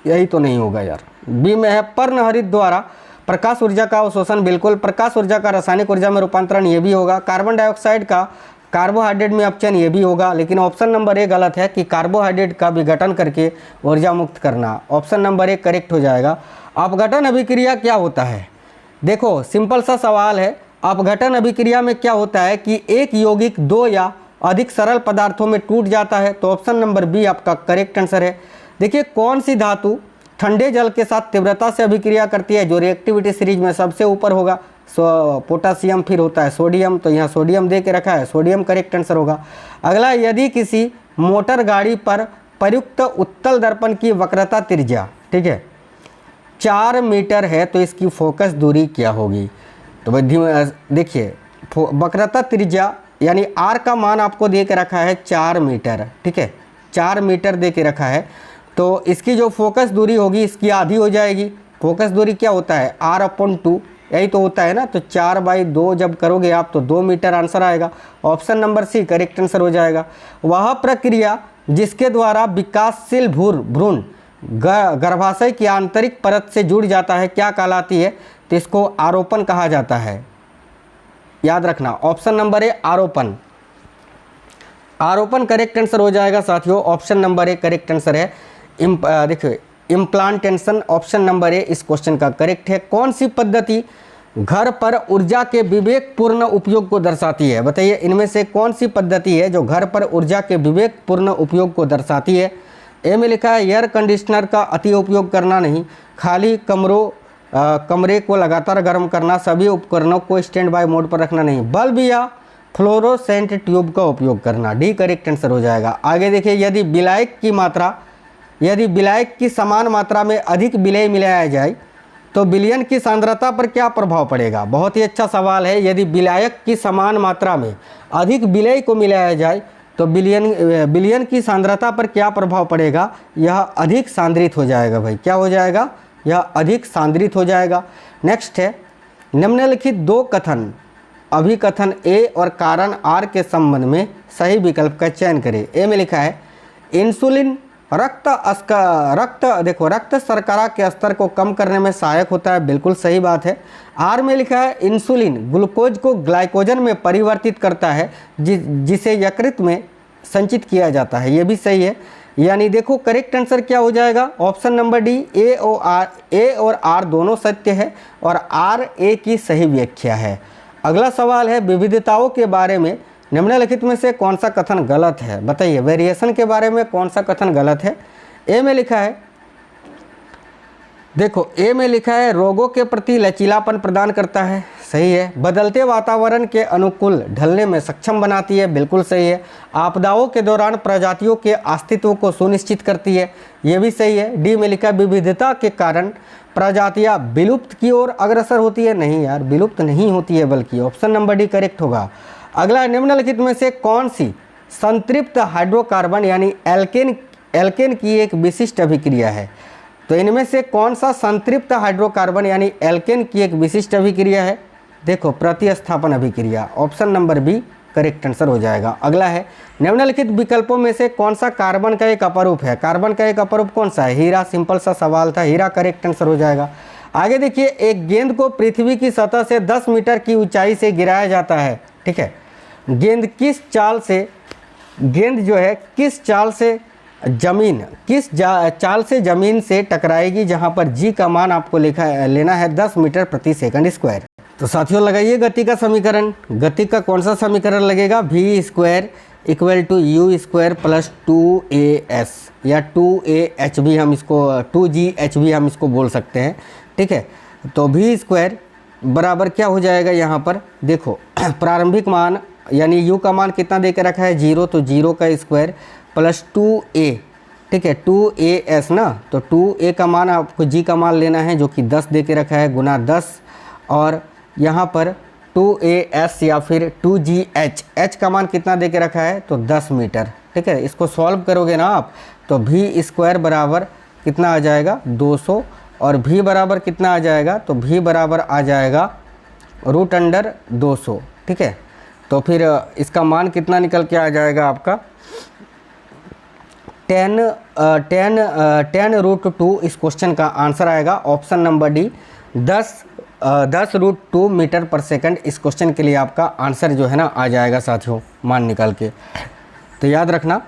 यही तो नहीं होगा यार। बी में है पर्णहरित द्वारा प्रकाश ऊर्जा का अवशोषण, बिल्कुल। प्रकाश ऊर्जा का रासायनिक ऊर्जा में रूपांतरण, ये भी होगा। कार्बन डाइऑक्साइड का कार्बोहाइड्रेट में अपचयन, ये भी होगा। लेकिन ऑप्शन नंबर ए गलत है कि कार्बोहाइड्रेट का विघटन करके ऊर्जा मुक्त करना। ऑप्शन नंबर ए करेक्ट हो जाएगा। अपघटन अभिक्रिया क्या होता है? देखो सिंपल सा सवाल है। अपघटन अभिक्रिया में क्या होता है कि एक यौगिक दो या अधिक सरल पदार्थों में टूट जाता है, तो ऑप्शन नंबर बी आपका करेक्ट आंसर है। देखिए कौन सी धातु ठंडे जल के साथ तीव्रता से अभिक्रिया करती है, जो रिएक्टिविटी सीरीज में सबसे ऊपर होगा? पोटासियम, फिर होता है सोडियम, तो यहाँ सोडियम दे के रखा है, सोडियम करेक्ट आंसर होगा। अगला, यदि किसी मोटर गाड़ी पर प्रयुक्त उत्तल दर्पण की वक्रता त्रिज्या, ठीक है, 4 मीटर है तो इसकी फोकस दूरी क्या होगी? तो देखिए वक्रता त्रिज्या यानी आर का मान आपको दे के रखा है 4 मीटर, ठीक है, 4 मीटर दे के रखा है, तो इसकी जो फोकस दूरी होगी इसकी आधी हो जाएगी। फोकस दूरी क्या होता है? r/2, यही तो होता है ना। तो 4/2 जब करोगे आप तो 2 मीटर आंसर आएगा। Option number C correct answer हो जाएगा। वह प्रक्रिया जिसके द्वारा विकासशील भ्रूण गर्भाशय की आंतरिक परत से जुड़ जाता है क्या कहलाती है? तो इसको आरोपण कहा जाता है। याद रखना, ऑप्शन नंबर ए आरोपण। आरोपण करेक्ट आंसर हो जाएगा साथियों। Option number A correct answer है। देखिए इम्प्लांटेशन, ऑप्शन नंबर ए इस क्वेश्चन का करेक्ट है। कौन सी पद्धति घर पर ऊर्जा के विवेकपूर्ण उपयोग को दर्शाती है? बताइए इनमें से कौन सी पद्धति है जो घर पर ऊर्जा के विवेकपूर्ण उपयोग को दर्शाती है? ए में लिखा है एयर कंडीशनर का अति उपयोग करना नहीं, खाली कमरे को लगातार गर्म करना, सभी उपकरणों को स्टैंड बाय मोड पर रखना नहीं, बल्ब या फ्लोरोसेंट ट्यूब का उपयोग करना। डी करेक्ट आंसर हो जाएगा। आगे देखिए, यदि विलायक की समान मात्रा में अधिक विलेय मिलाया जाए तो विलयन की सांद्रता पर क्या प्रभाव पड़ेगा? बहुत ही अच्छा सवाल है। यदि विलायक की समान मात्रा में अधिक विलेय को मिलाया जाए तो विलयन की सांद्रता पर क्या प्रभाव पड़ेगा? यह अधिक सांद्रित हो जाएगा भाई। क्या हो जाएगा? यह अधिक सांद्रित हो जाएगा। नेक्स्ट है, निम्नलिखित दो कथन अभिकथन ए और कारण आर के संबंध में सही विकल्प का चयन करें। ए में लिखा है इंसुलिन रक्त शर्करा के स्तर को कम करने में सहायक होता है, बिल्कुल सही बात है। आर में लिखा है इंसुलिन ग्लूकोज को ग्लाइकोजन में परिवर्तित करता है जिसे यकृत में संचित किया जाता है, ये भी सही है। यानी देखो करेक्ट आंसर क्या हो जाएगा? ऑप्शन नंबर डी ए और आर दोनों सत्य है और आर ए की सही व्याख्या है। अगला सवाल है विविधताओं के बारे में निम्नलिखित में से कौन सा कथन गलत है? बताइए वेरिएशन के बारे में कौन सा कथन गलत है? ए में लिखा है, देखो ए में लिखा है रोगों के प्रति लचीलापन प्रदान करता है, सही है। बदलते वातावरण के अनुकूल ढलने में सक्षम बनाती है, बिल्कुल सही है। आपदाओं के दौरान प्रजातियों के अस्तित्व को सुनिश्चित करती है, ये भी सही है। डी में लिखा विविधता के कारण प्रजातियां विलुप्त की ओर अग्रसर होती है, नहीं यार विलुप्त नहीं होती है, बल्कि ऑप्शन नंबर डी करेक्ट होगा। अगला, निम्नलिखित में से कौन सी संतृप्त हाइड्रोकार्बन यानी एल्केन की एक विशिष्ट अभिक्रिया है? तो इनमें से कौन सा संतृप्त हाइड्रोकार्बन यानी एल्केन की एक विशिष्ट अभिक्रिया है? देखो प्रतिस्थापन अभिक्रिया, option number B correct answer हो जाएगा। अगला है निम्नलिखित विकल्पों में से कौन सा कार्बन का एक अपरूप है? कार्बन का एक अपरूप कौन सा है? हीरा, सिंपल सा सवाल था, हीरा करेक्ट आंसर हो जाएगा। आगे देखिए, एक गेंद को पृथ्वी की सतह से 10 मीटर की ऊंचाई से गिराया जाता है, ठीक है। गेंद किस चाल से जमीन से टकराएगी, जहां पर जी का मान आपको लेना है 10 मीटर प्रति सेकंड स्क्वायर। तो साथियों लगाइए गति का समीकरण। गति का कौन सा समीकरण लगेगा? v square equal to u square plus 2as या 2ah भी हम इसको 2gh भी हम इसको बोल सकते हैं, ठीक है। तो v स्क्वायर बराबर क्या हो जाएगा? यहाँ पर देखो प्रारंभिक मान यानी u का मान कितना दे के रखा है? 0, तो 0 का स्क्वायर प्लस 2a, ठीक है, 2as ना, तो 2a का मान आपको g का मान लेना है जो कि 10 दे के रखा है, गुना 10, और यहाँ पर 2as या फिर 2gh, h का मान कितना दे के रखा है? तो 10 मीटर, ठीक है। इसको सॉल्व करोगे ना आप तो v स्क्वायर बराबर कितना आ जाएगा? 200, और v बराबर कितना आ जाएगा? तो v बराबर आ जाएगा √200, ठीक है। तो फिर इसका मान कितना निकल के आ जाएगा आपका? 10√2 इस क्वेश्चन का आंसर आएगा। ऑप्शन नंबर डी 10√2 मीटर पर सेकंड इस क्वेश्चन के लिए आपका आंसर जो है ना आ जाएगा साथियों, मान निकाल के। तो याद रखना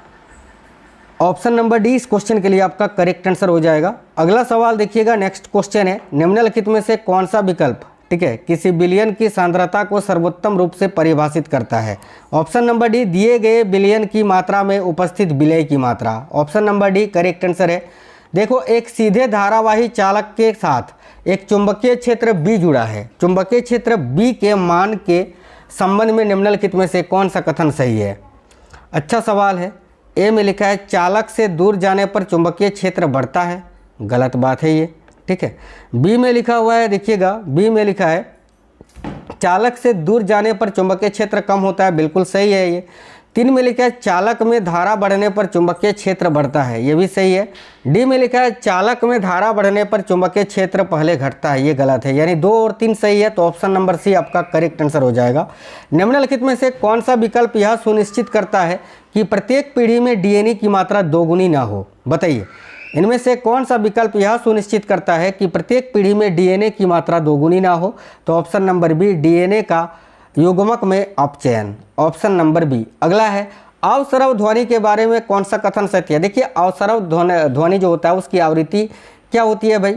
ऑप्शन नंबर डी इस क्वेश्चन के लिए आपका करेक्ट आंसर हो जाएगा। अगला सवाल देखिएगा, नेक्स्ट क्वेश्चन है निम्नलिखित में से कौन सा विकल्प, ठीक है, किसी विलयन की सांद्रता को सर्वोत्तम रूप से परिभाषित करता है? ऑप्शन नंबर डी दिए गए विलयन की मात्रा में उपस्थित विलेय की मात्रा, option number D correct answer है। देखो एक सीधे धारावाही चालक के साथ एक चुंबकीय क्षेत्र B जुड़ा है, चुंबकीय क्षेत्र B के मान के संबंध में निम्नलिखित में से कौन सा कथन सही है? अच्छा सवाल है। ए में लिखा है चालक से दूर जाने पर चुंबकीय क्षेत्र बढ़ता है, गलत बात है ये, ठीक है। बी में लिखा हुआ है, देखिएगा बी में लिखा है चालक से दूर जाने पर चुंबकीय क्षेत्र कम होता है, बिल्कुल सही है ये। 3 में लिखा है चालक में धारा बढ़ने पर चुंबकीय क्षेत्र बढ़ता है, ये भी सही है। डी में लिखा है चालक में धारा बढ़ने पर चुंबकीय क्षेत्र पहले घटता है, ये गलत है। यानी 2 और 3 सही है, तो ऑप्शन नंबर सी आपका करेक्ट आंसर हो जाएगा। निम्नलिखित में से कौन सा विकल्प यह सुनिश्चित करता है कि प्रत्येक पीढ़ी में डीएनए की मात्रा दोगुनी ना हो? बताइए, इनमें से कौन सा विकल्प यह सुनिश्चित करता है कि प्रत्येक पीढ़ी में डीएनए की मात्रा दोगुनी ना हो? तो ऑप्शन नंबर बी, डीएनए का युग्मक में अपचयन, ऑप्शन नंबर बी। अगला है अवसरव ध्वनि के बारे में कौन सा कथन सत्य है? देखिए, अवसरव ध्वनि जो होता है उसकी आवृत्ति क्या होती है भाई?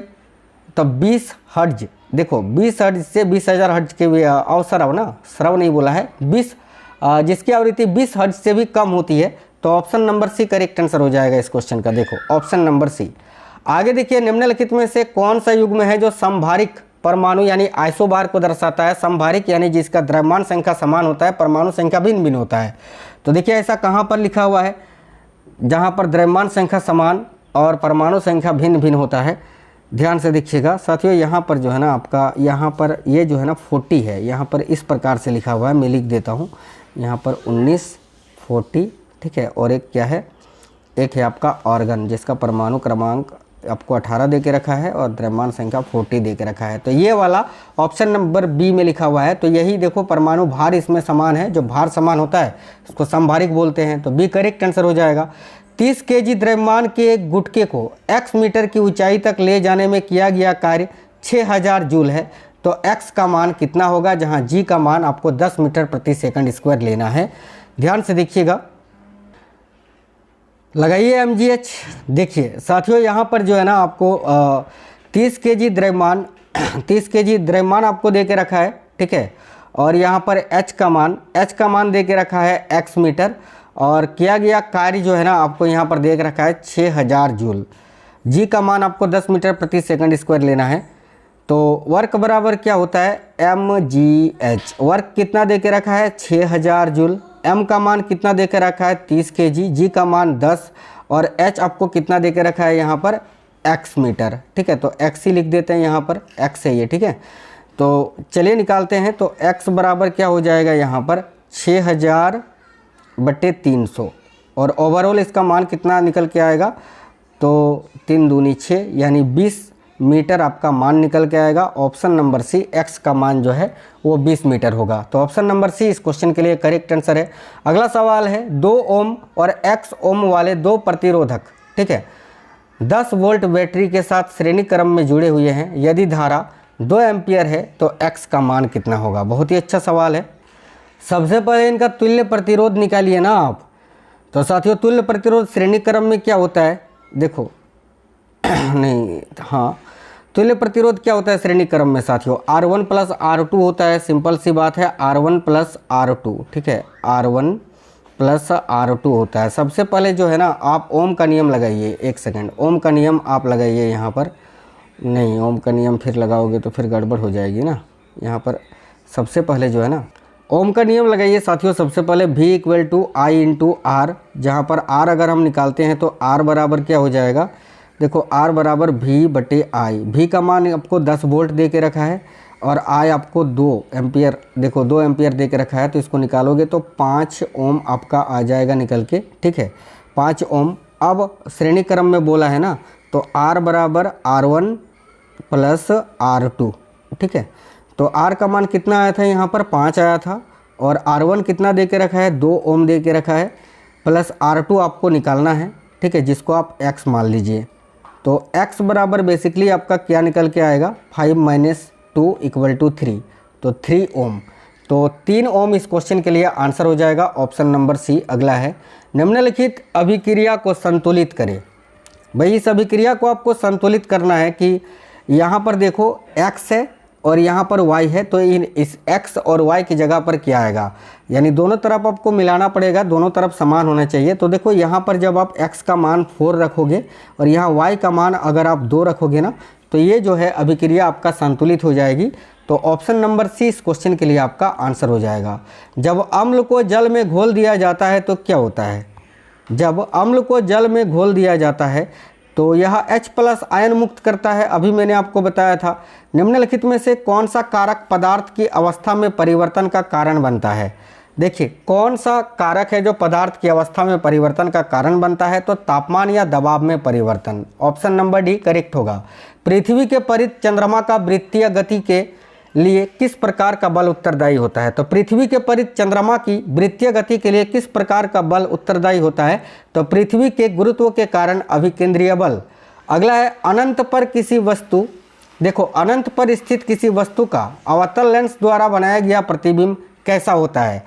तो 20 हर्ट्ज। देखो 20 हर्ट्ज से 20,000 हर्ट्ज के भी अवसरव ना, श्रव नहीं बोला है, 20 जिसकी आवृत्ति 20 हर्ट्ज से भी कम होती है। तो option number C correct answer हो जाएगा इस क्वेश्चन का। देखो ऑप्शन नंबर सी। आगे देखिए, निम्नलिखित में से कौन सा युग्म है जो संभारिक परमाणु यानी आइसोबार को दर्शाता है? संभारिक यानी जिसका द्रव्यमान संख्या समान होता है, परमाणु संख्या भिन्न भिन्न होता है। तो देखिए ऐसा कहाँ पर लिखा हुआ है जहाँ पर द्रव्यमान संख्या समान और परमाणु संख्या भिन्न भिन्न होता है? ध्यान से देखिएगा साथियों, यहाँ पर जो है ना आपका, यहाँ पर ये जो है ना 40 है, यहाँ पर इस प्रकार से लिखा हुआ है, मैं लिख देता हूँ। यहाँ पर 19 40, ठीक है। और एक क्या है, एक है आपका ऑर्गन जिसका परमाणु क्रमांक आपको 18 दे के रखा है और द्रव्यमान संख्या 40 दे के रखा है। तो ये वाला ऑप्शन नंबर बी में लिखा हुआ है। तो यही देखो, परमाणु भार इसमें समान है, जो भार समान होता है उसको संभारिक बोलते हैं। तो बी करेक्ट आंसर हो जाएगा। 30 केजी द्रव्यमान के एक गुटके को x मीटर की ऊंचाई तक ले जाने में किया गया कार्य 6000 जूल है। तो x का मान कितना होगा, जहाँ g का मान आपको 10 मीटर प्रति सेकंड स्क्वायर लेना है। ध्यान से देखिएगा, लगाइए mgh। देखिए साथियों, यहाँ पर जो है ना आपको 30 केजी द्रव्यमान 30 केजी द्रव्यमान आपको दे के रखा है, ठीक है। और यहाँ पर h का मान दे के रखा है x मीटर, और किया गया कार्य जो है ना आपको यहाँ पर दे के रखा है 6000 जूल। g का मान आपको 10 मीटर प्रति सेकंड स्क्वायर लेना है। तो वर्क बराबर क्या होता है, mgh। वर्क कितना दे के रखा है, 6000 जूल। m का मान कितना दे के रखा है, 30 केजी। g का मान 10, और h आपको कितना दे के रखा है यहाँ पर, x मीटर, ठीक है। तो x ही लिख देते हैं, यहाँ पर x है ये, ठीक है। तो चलिए निकालते हैं। तो x बराबर क्या हो जाएगा यहाँ पर 6000/300, और ओवरऑल इसका मान कितना निकल के आएगा, तो 3 दूनी 6 यानी 20 मीटर आपका मान निकल के आएगा। ऑप्शन नंबर सी, x का मान जो है वो 20 मीटर होगा। तो ऑप्शन नंबर सी इस क्वेश्चन के लिए करेक्ट आंसर है। अगला सवाल है, 2 ओम और x ओम वाले 2 प्रतिरोधक, ठीक है, 10 वोल्ट बैटरी के साथ श्रेणी क्रम में जुड़े हुए हैं। यदि धारा 2 एम्पियर है तो x का मान कितना होगा? बहुत ही अच्छा सवाल है। सबसे पहले इनका तुल्य प्रतिरोध निकालिए ना आप। तो साथियों, तुल्य प्रतिरोध श्रेणी क्रम में क्या होता है, देखो नहीं, हाँ, तुल्य प्रतिरोध क्या होता है श्रेणी क्रम में साथियों, R1 प्लस R2 होता है। सिंपल सी बात है, R1 प्लस R2, ठीक है, R1 प्लस R2 होता है। सबसे पहले जो है ना आप ओम का नियम लगाइए। एक सेकंड, ओम का नियम आप लगाइए यहाँ पर। नहीं, ओम का नियम फिर लगाओगे तो फिर गड़बड़ हो जाएगी ना। यहाँ पर सबसे पहले जो है ना ओम का नियम लगाइए साथियों। सबसे पहले V = I × R, जहाँ पर R अगर हम निकालते हैं तो R बराबर क्या हो जाएगा, देखो R बराबर V/I। V का मान आपको 10 वोल्ट दे के रखा है, और I आपको 2 एम्पियर, देखो 2 एम्पियर दे के रखा है। तो इसको निकालोगे तो 5 ओम आपका आ जाएगा निकल के, ठीक है, 5 ओम। अब श्रेणी क्रम में बोला है ना, तो R बराबर R1 प्लस R2, ठीक है। तो R का मान कितना आया था यहाँ पर, 5 आया था, और R1 कितना दे के रखा है, 2 ओम दे के रखा है, प्लस R2 आपको निकालना है, ठीक है, जिसको आप x मान लीजिए। तो x बराबर बेसिकली आपका क्या निकल के आएगा, 5 - 2 = 3, तो 3 ओम। तो 3 ओम इस क्वेश्चन के लिए आंसर हो जाएगा। Option number C. अगला है, निम्नलिखित अभिक्रिया को संतुलित करें। भाई इस अभिक्रिया को आपको संतुलित करना है कि यहाँ पर देखो x है और यहाँ पर y है, तो इस x और y की जगह पर क्या आएगा, यानी दोनों तरफ आपको मिलाना पड़ेगा, दोनों तरफ समान होना चाहिए। तो देखो यहाँ पर जब आप x का मान 4 रखोगे और यहाँ y का मान अगर आप 2 रखोगे ना, तो ये जो है अभिक्रिया आपका संतुलित हो जाएगी। तो ऑप्शन नंबर सी इस क्वेश्चन के लिए आपका आंसर हो जाएगा। जब अम्ल को जल में घोल दिया जाता है तो क्या होता है, जब अम्ल को जल में घोल दिया जाता है तो यह H+ आयन मुक्त करता है। अभी मैंने आपको बताया था। निम्नलिखित में से कौन सा कारक पदार्थ की अवस्था में परिवर्तन का कारण बनता है? देखिए कौन सा कारक है जो पदार्थ की अवस्था में परिवर्तन का कारण बनता है, तो तापमान या दबाव में परिवर्तन। ऑप्शन नंबर डी करेक्ट होगा। पृथ्वी के परित चंद्रमा का वृत्तीय गति के लिए किस प्रकार का बल उत्तरदायी होता है, तो पृथ्वी के परित चंद्रमा की वृत्तीय गति के लिए किस प्रकार का बल उत्तरदायी होता है, तो पृथ्वी के गुरुत्व के कारण अभिकेंद्रीय बल। अगला है अनंत पर किसी वस्तु, देखो अनंत पर स्थित किसी वस्तु का अवतल लेंस द्वारा बनाया गया प्रतिबिंब कैसा होता है।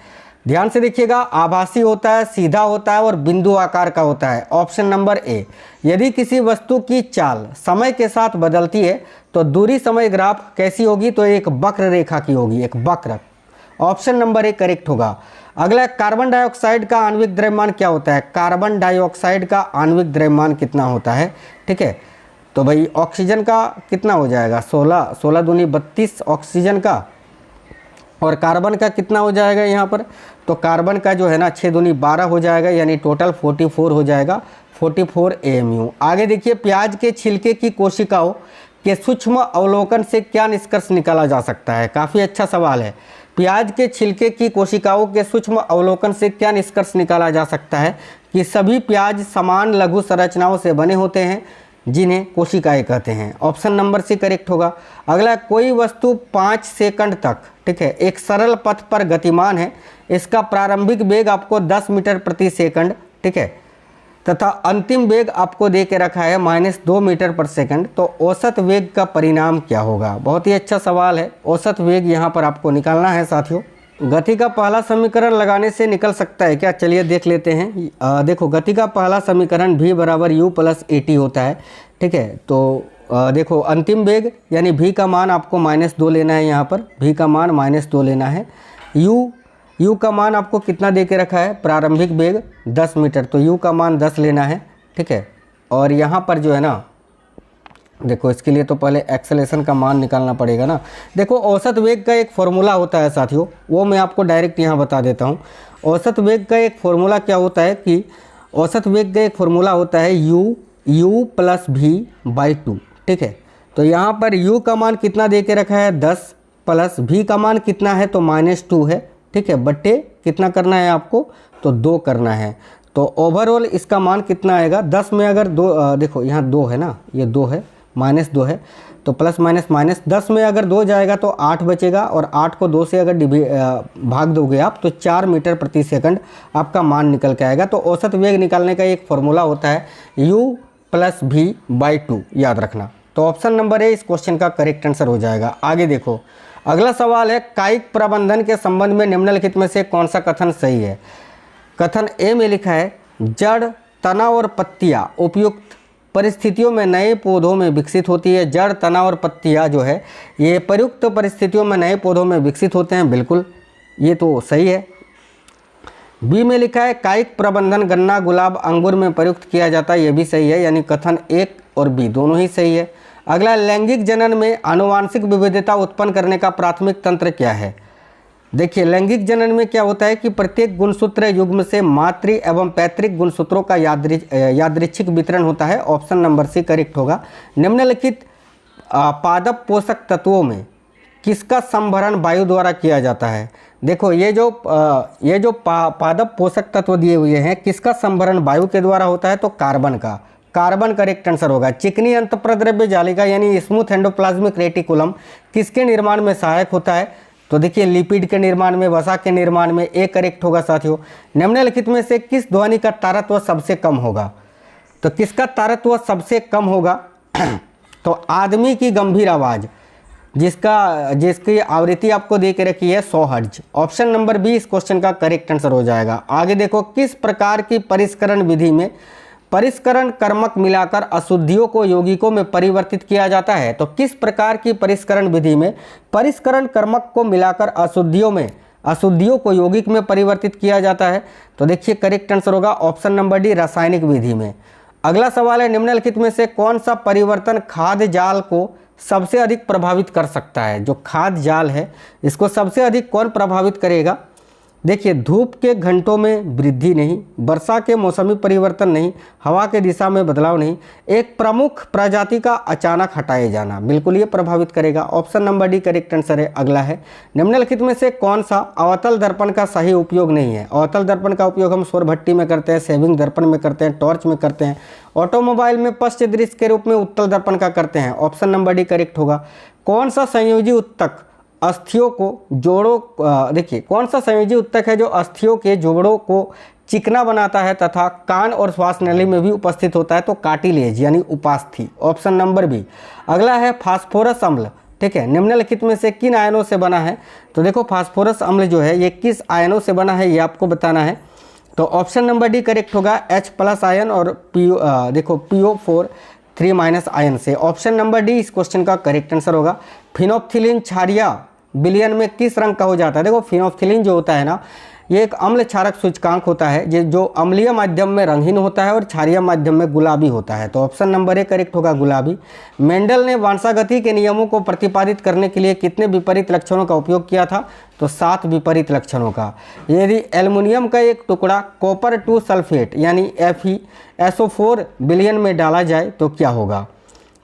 ध्यान से देखिएगा, आभासी होता है, सीधा होता है और बिंदु आकार का होता है। Option number A. यदि किसी वस्तु की चाल समय के साथ बदलती है तो दूरी समय ग्राफ कैसी होगी, तो एक वक्र रेखा की होगी, एक वक्र। ऑप्शन नंबर ए करेक्ट होगा। अगला कार्बन डाइऑक्साइड का आणविक द्रव्यमान क्या होता है, कार्बन डाइऑक्साइड का आणविक द्रव्यमान कितना होता है। ठीक है, तो भाई ऑक्सीजन का कितना हो जाएगा, 16 दूनी 32 ऑक्सीजन का, और कार्बन का कितना हो जाएगा यहाँ पर, तो कार्बन का जो है ना 6 दूनी 12 हो जाएगा, यानी टोटल 44 हो जाएगा, 44 AMU। आगे देखिए, प्याज के छिलके की कोशिकाओं के सूक्ष्म अवलोकन से क्या निष्कर्ष निकाला जा सकता है। काफ़ी अच्छा सवाल है। प्याज के छिलके की कोशिकाओं के सूक्ष्म अवलोकन से क्या निष्कर्ष निकाला जा सकता है कि सभी प्याज समान लघु संरचनाओं से बने होते हैं जिन्हें कोशिकाएं कहते हैं। ऑप्शन नंबर सी करेक्ट होगा। अगला, कोई वस्तु 5 सेकंड तक, ठीक है, एक सरल पथ पर गतिमान है, इसका प्रारंभिक वेग आपको 10 मीटर प्रति सेकंड, ठीक है, तथा अंतिम वेग आपको दे के रखा है -2 मीटर पर सेकंड, तो औसत वेग का परिणाम क्या होगा। बहुत ही अच्छा सवाल है। औसत वेग यहाँ पर आपको निकालना है साथियों। गति का पहला समीकरण लगाने से निकल सकता है क्या, चलिए देख लेते हैं। देखो गति का पहला समीकरण v बराबर u प्लस at होता है। ठीक है, तो देखो अंतिम वेग यानी v का मान आपको -2 लेना है, यहाँ पर v का मान -2 लेना है। u का मान आपको कितना दे के रखा है, प्रारंभिक वेग 10 मीटर, तो u का मान 10 लेना है। ठीक है, और यहाँ पर जो है ना, देखो इसके लिए तो पहले एक्सेलेरेशन का मान निकालना पड़ेगा ना। देखो औसत वेग का एक फॉर्मूला होता है साथियों, वो मैं आपको डायरेक्ट यहाँ बता देता हूँ। औसत वेग का एक फॉर्मूला क्या होता है कि औसत वेग का एक फॉर्मूला होता है u प्लस v/2। ठीक है, तो यहाँ पर u का मान कितना दे के रखा है 10, प्लस v का मान कितना है तो -2 है। ठीक है, बट्टे कितना करना है आपको, तो 2 करना है। तो ओवरऑल इसका मान कितना आएगा, 10 में अगर 2, देखो यहाँ 2 है ना, ये 2 है, -2 है, तो प्लस माइनस माइनस 10 में अगर 2 जाएगा तो 8 बचेगा, और 8 को 2 से अगर भाग दोगे आप तो 4 मीटर प्रति सेकंड आपका मान निकल के आएगा। तो औसत वेग निकालने का एक फॉर्मूला होता है u प्लस v/2, याद रखना। तो ऑप्शन नंबर ए इस क्वेश्चन का करेक्ट आंसर हो जाएगा। आगे देखो, अगला सवाल है, कायिक प्रबंधन के संबंध में निम्नलिखित में से कौन सा कथन सही है। कथन ए में लिखा है, जड़, तना और पत्तियाँ उपयुक्त परिस्थितियों में नए पौधों में विकसित होती है। जड़, तना और पत्तियाँ जो है ये प्रयुक्त परिस्थितियों में नए पौधों में विकसित होते हैं, बिल्कुल ये तो सही है। बी में लिखा है, कायिक प्रबंधन गन्ना, गुलाब, अंगूर में प्रयुक्त किया जाता है, ये भी सही है, यानी कथन एक और बी दोनों ही सही है। अगला, लैंगिक जनन में आनुवांशिक विविधता उत्पन्न करने का प्राथमिक तंत्र क्या है। देखिए लैंगिक जनन में क्या होता है कि प्रत्येक गुणसूत्र युग्म से मातृ एवं पैतृक गुणसूत्रों का यादृच्छिक वितरण होता है। ऑप्शन नंबर सी करेक्ट होगा। निम्नलिखित पादप पोषक तत्वों में किसका संभरण वायु द्वारा किया जाता है। देखो ये जो पादप पोषक तत्व दिए हुए हैं, किसका संभरण वायु के द्वारा होता है, तो कार्बन का। कार्बन करेक्ट आंसर होगा। चिकनी अंतःप्रद्रव्य जालिका यानी स्मूथ एंडोप्लाज्मिक रेटिकुलम किसके निर्माण में सहायक होता है, तो देखिए लिपिड के निर्माण में, वसा के निर्माण में। ए करेक्ट होगा साथियों। निम्नलिखित में से किस ध्वनि का तारत्व सबसे कम होगा, तो किसका तारत्व सबसे कम होगा तो आदमी की गंभीर आवाज़, जिसकी आवृत्ति आपको दे के रखी है 100 हर्ट्ज। ऑप्शन नंबर बी इस क्वेश्चन का करेक्ट आंसर हो जाएगा। आगे देखो, किस प्रकार की परिष्करण विधि में परिष्करण कर्मक मिलाकर अशुद्धियों को यौगिकों में परिवर्तित किया जाता है। तो किस प्रकार की परिष्करण विधि में परिष्करण कर्मक को मिलाकर अशुद्धियों को यौगिक में परिवर्तित किया जाता है, तो देखिए करेक्ट आंसर होगा ऑप्शन नंबर डी, रासायनिक विधि में। अगला सवाल है, निम्नलिखित में से कौन सा परिवर्तन खाद्य जाल को सबसे अधिक प्रभावित कर सकता है। जो खाद्य जाल है इसको सबसे अधिक कौन प्रभावित करेगा, देखिए, धूप के घंटों में वृद्धि नहीं, वर्षा के मौसमी परिवर्तन नहीं, हवा के दिशा में बदलाव नहीं, एक प्रमुख प्रजाति का अचानक हटाए जाना, बिल्कुल ये प्रभावित करेगा। Option number D correct answer है। अगला है, निम्नलिखित में से कौन सा अवतल दर्पण का सही उपयोग नहीं है? अवतल दर्पण का उपयोग हम सौर भट्टी में करते हैं, सेविंग दर्पण में करते हैं, टॉर्च में करते हैं, ऑटोमोबाइल में पश्च दृश्य के रूप में उत्तल दर्पण का करते हैं। ऑप्शन नंबर डी करेक्ट होगा। कौन सा संयोजी उत्तक अस्थियों को जोड़ों, देखिए कौन सा संयोजी उत्तक है जो अस्थियों के जोड़ों को चिकना बनाता है तथा कान और श्वास नली में भी उपस्थित होता है? तो कार्टिलेज यानी उपास्थि। Option number B. अगला है फास्फोरस अम्ल, ठीक है, निम्नलिखित में से किन आयनों से बना है? तो देखो फास्फोरस अम्ल जो है ये किस आयनों से बना है ये आपको बताना है। तो ऑप्शन नंबर डी करेक्ट होगा, H+ आयन और देखो PO4 3- आयन से। ऑप्शन नंबर डी इस क्वेश्चन का करेक्ट आंसर होगा। फिनोप्थिलीन क्षारीय विलयन में किस रंग का हो जाता है? देखो फिनोप्थिलीन जो होता है ना, ये एक अम्ल क्षारक सूचकांक होता है जो अम्लीय माध्यम में रंगीन होता है और क्षारीय माध्यम में गुलाबी होता है। तो ऑप्शन नंबर ए करेक्ट होगा, गुलाबी। मेंडल ने वंशागति के नियमों को प्रतिपादित करने के लिए कितने विपरीत लक्षणों का उपयोग किया था? तो 7 विपरीत लक्षणों का। यदि एल्युमिनियम का एक टुकड़ा कॉपर 2 सल्फेट यानी FeSO4 विलयन में डाला जाए तो क्या होगा?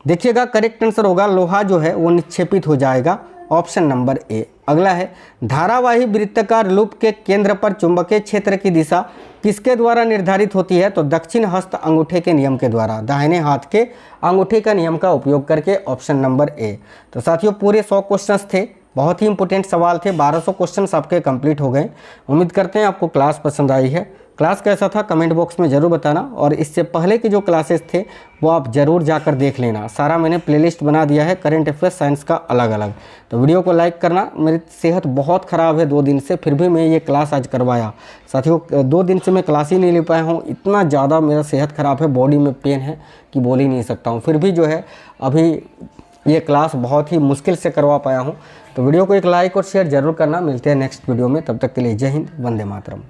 देखिएगा करेक्ट आंसर होगा, लोहा जो है वो निक्षेपित हो जाएगा। Option number A. अगला है, धारावाही वृत्ताकार लूप के केंद्र पर चुंबकीय क्षेत्र की दिशा किसके द्वारा निर्धारित होती है? तो दक्षिण हस्त अंगूठे के नियम के द्वारा, दाहिने हाथ के अंगूठे का नियम का उपयोग करके। Option number A. तो साथियों पूरे 100 क्वेश्चंस थे, बहुत ही इंपॉर्टेंट सवाल थे। 1200 क्वेश्चन आपके कंप्लीट हो गए। उम्मीद करते हैं आपको क्लास पसंद आई है। क्लास कैसा था कमेंट बॉक्स में ज़रूर बताना, और इससे पहले के जो क्लासेस थे वो आप ज़रूर जाकर देख लेना। सारा मैंने प्लेलिस्ट बना दिया है करंट अफेयर्स साइंस का अलग अलग। तो वीडियो को लाइक करना। मेरी सेहत बहुत ख़राब है 2 दिन से, फिर भी मैं ये क्लास आज करवाया। साथियों 2 दिन से मैं क्लास ही नहीं ले पाया हूँ, इतना ज़्यादा मेरा सेहत ख़राब है, बॉडी में पेन है कि बोल ही नहीं सकता हूँ। फिर भी जो है अभी ये क्लास बहुत ही मुश्किल से करवा पाया हूँ। तो वीडियो को एक लाइक और शेयर ज़रूर करना। मिलते हैं नेक्स्ट वीडियो में, तब तक के लिए जय हिंद, वंदे मातरम।